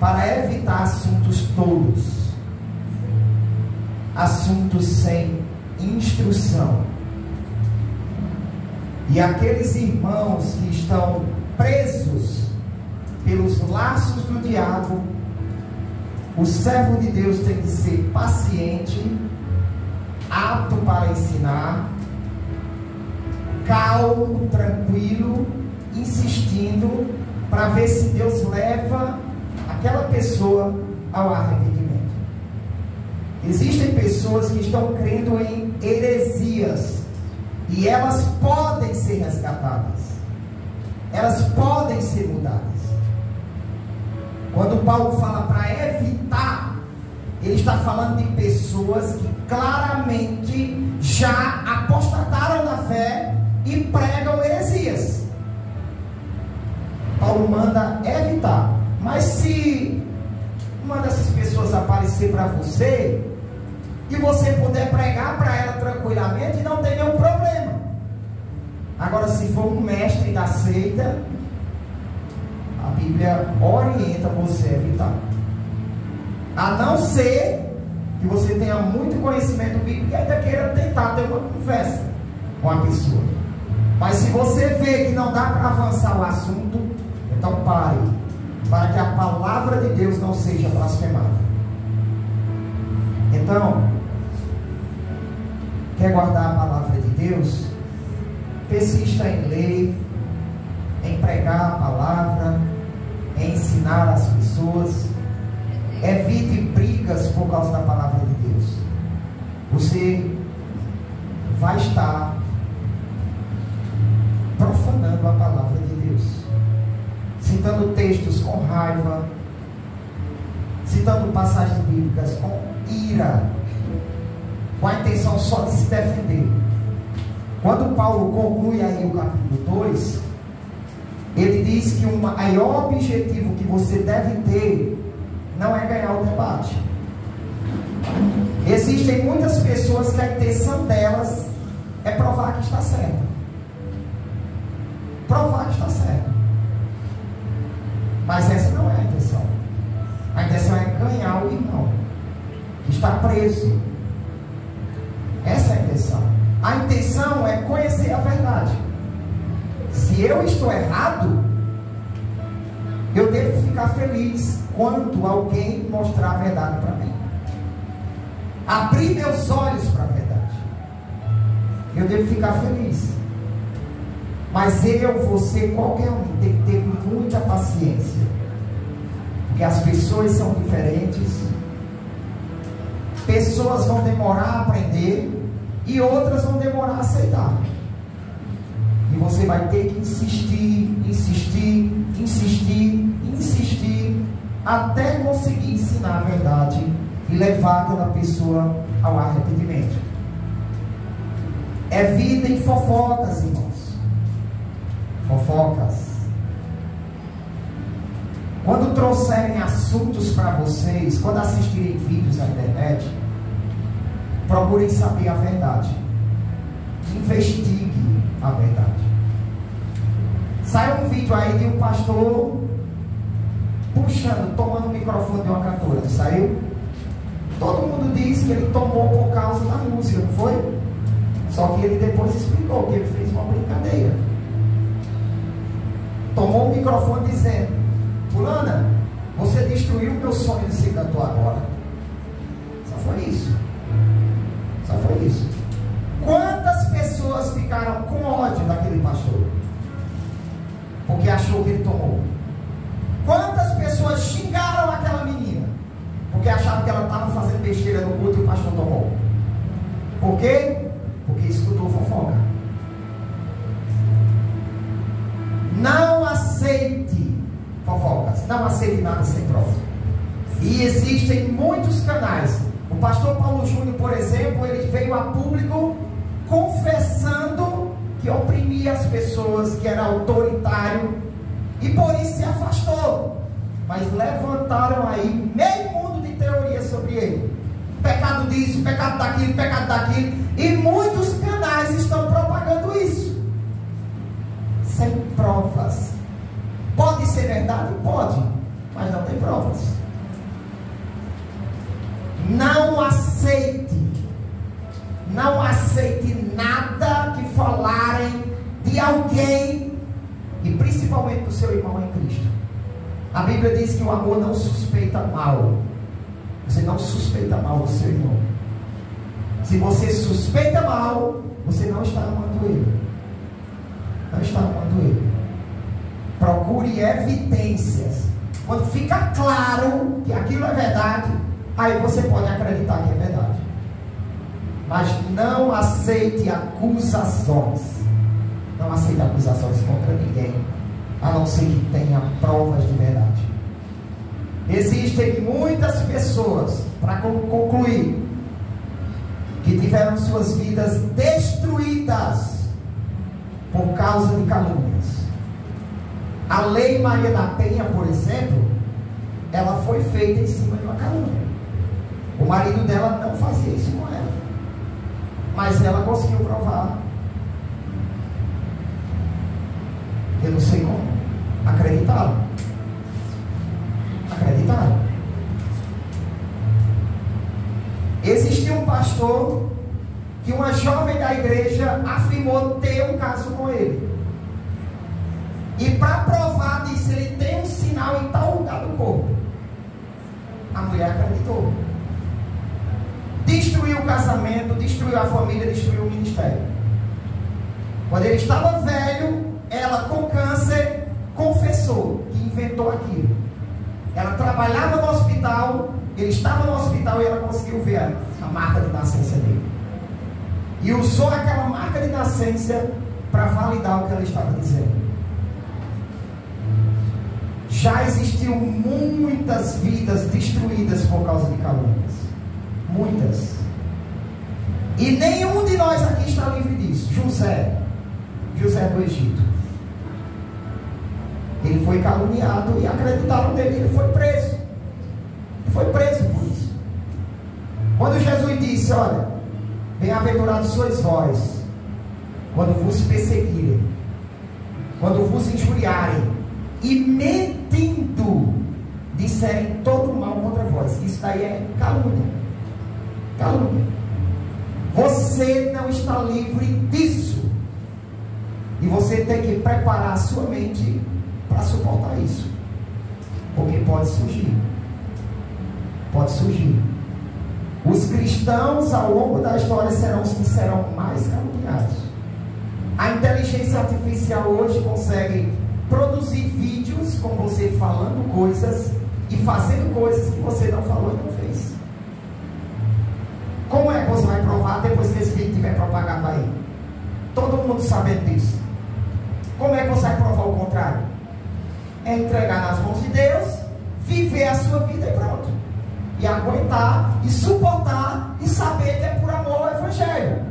para evitar assuntos tolos, assuntos sem instrução. E aqueles irmãos que estão presos pelos laços do diabo, o servo de Deus tem que ser paciente, apto para ensinar, calmo, tranquilo, insistindo, para ver se Deus leva aquela pessoa ao arrependimento. Existem pessoas que estão crendo em heresias, e elas podem ser resgatadas, elas podem ser mudadas. Quando Paulo fala para evitar, ele está falando de pessoas que claramente já apostataram na fé e pregam heresias. Paulo manda evitar. Mas se uma dessas pessoas aparecer para você e você puder pregar para ela tranquilamente, não tem nenhum problema. Agora, se for um mestre da seita, a Bíblia orienta você a evitar. A não ser que você tenha muito conhecimento bíblico e ainda queira tentar ter uma conversa com a pessoa. Mas se você vê que não dá para avançar o assunto, então pare, para que a palavra de Deus não seja blasfemada. Então, quer guardar a palavra de Deus? Persista em ler, em pregar a palavra, em ensinar as pessoas. Evite brigas por causa da palavra de Deus. Você vai estar profanando a palavra de Deus, citando textos com raiva, citando passagens bíblicas com ira, com a intenção só de se defender. Quando Paulo conclui aí o capítulo 2, ele diz que o maior objetivo que você deve ter não é ganhar o debate. Existem muitas pessoas que a intenção delas é provar que está certo. Provar que está certo. Mas essa não é a intenção. A intenção é ganhar o irmão que está preso. Essa é a intenção. A intenção é conhecer a verdade. Se eu estou errado, eu devo ficar feliz quando alguém mostrar a verdade para mim. Abrir meus olhos para a verdade. Eu devo ficar feliz. Mas você, qualquer um, tem que ter muita paciência. Porque as pessoas são diferentes. Pessoas vão demorar a aprender e outras vão demorar a aceitar. E você vai ter que insistir até conseguir ensinar a verdade e levar aquela pessoa ao arrependimento. Evitem fofocas, irmãos. Fofocas. Quando trouxerem assuntos para vocês, quando assistirem vídeos na internet, procurem saber a verdade. Investigue a verdade. Saiu um vídeo aí de um pastor tomando o microfone de uma cantora, não saiu? Todo mundo diz que ele tomou por causa da música, não foi? Só que ele depois explicou que ele fez uma brincadeira. Tomou o microfone dizendo: fulana, você destruiu o meu sonho de ser cantor agora. Só foi isso. Só foi isso. Quantas pessoas ficaram com ódio daquele pastor? Porque achou que ele tomou. Quantas pessoas xingaram aquela menina? Porque achavam que ela estava fazendo besteira no culto e o pastor tomou. Por quê? Porque escutou fofoca. Não aceite fofocas. Não aceite nada sem prova. E existem muitos canais. O pastor Paulo Júnior, por exemplo, ele veio a público confessando que oprimia as pessoas, que era autoritário, e por isso se afastou. Mas levantaram aí meio mundo de teorias sobre ele. Pecado disso, pecado daquilo, e muitos canais estão propagando isso sem provas. ser verdade? Pode, mas não tem provas. Não aceite nada que falarem de alguém, e principalmente do seu irmão em Cristo. A Bíblia diz que o amor não suspeita mal. Você não suspeita mal do seu irmão. Se você suspeita mal, você não está amando ele. Não está amando ele. Procure evidências. Quando fica claro que aquilo é verdade, aí você pode acreditar que é verdade. Mas não aceite acusações. Não aceite acusações contra ninguém, a não ser que tenha provas de verdade. Existem muitas pessoas, para concluir, que tiveram suas vidas destruídas por causa de calúnias. A Lei Maria da Penha, por exemplo, ela foi feita em cima de uma calúnia. O marido dela não fazia isso com ela, mas ela conseguiu provar. Eu não sei como. Acreditaram. Existia um pastor que uma jovem da igreja afirmou ter um caso com ele. E para provar disso, ele tem um sinal em tal lugar do corpo. A mulher acreditou. Destruiu o casamento, destruiu a família, destruiu o ministério. Quando ele estava velho, ela com câncer confessou que inventou aquilo. Ela trabalhava no hospital, ele estava no hospital e ela conseguiu ver a marca de nascença dele. E usou aquela marca de nascença para validar o que ela estava dizendo. Já existiam muitas vidas destruídas por causa de calúnias. Muitas. E nenhum de nós aqui está livre disso. José do Egito. Ele foi caluniado e acreditaram nele. Ele foi preso. Ele foi preso por isso. Quando Jesus disse: olha, bem-aventurados sois vós, quando vos perseguirem, quando vos injuriarem e mentindo disserem todo o mal contra vós. Isso daí é calúnia. Calúnia. Você não está livre disso. E você tem que preparar a sua mente para suportar isso. Porque pode surgir. Pode surgir. Os cristãos ao longo da história serão os que serão mais caluniados. A inteligência artificial hoje consegue produzir vídeos com você falando coisas e fazendo coisas que você não falou e não fez. Como é que você vai provar depois que esse vídeo estiver propagado aí? Todo mundo sabendo disso. Como é que você vai provar o contrário? É entregar nas mãos de Deus, viver a sua vida e pronto. E aguentar, e suportar, e saber que é por amor ao Evangelho.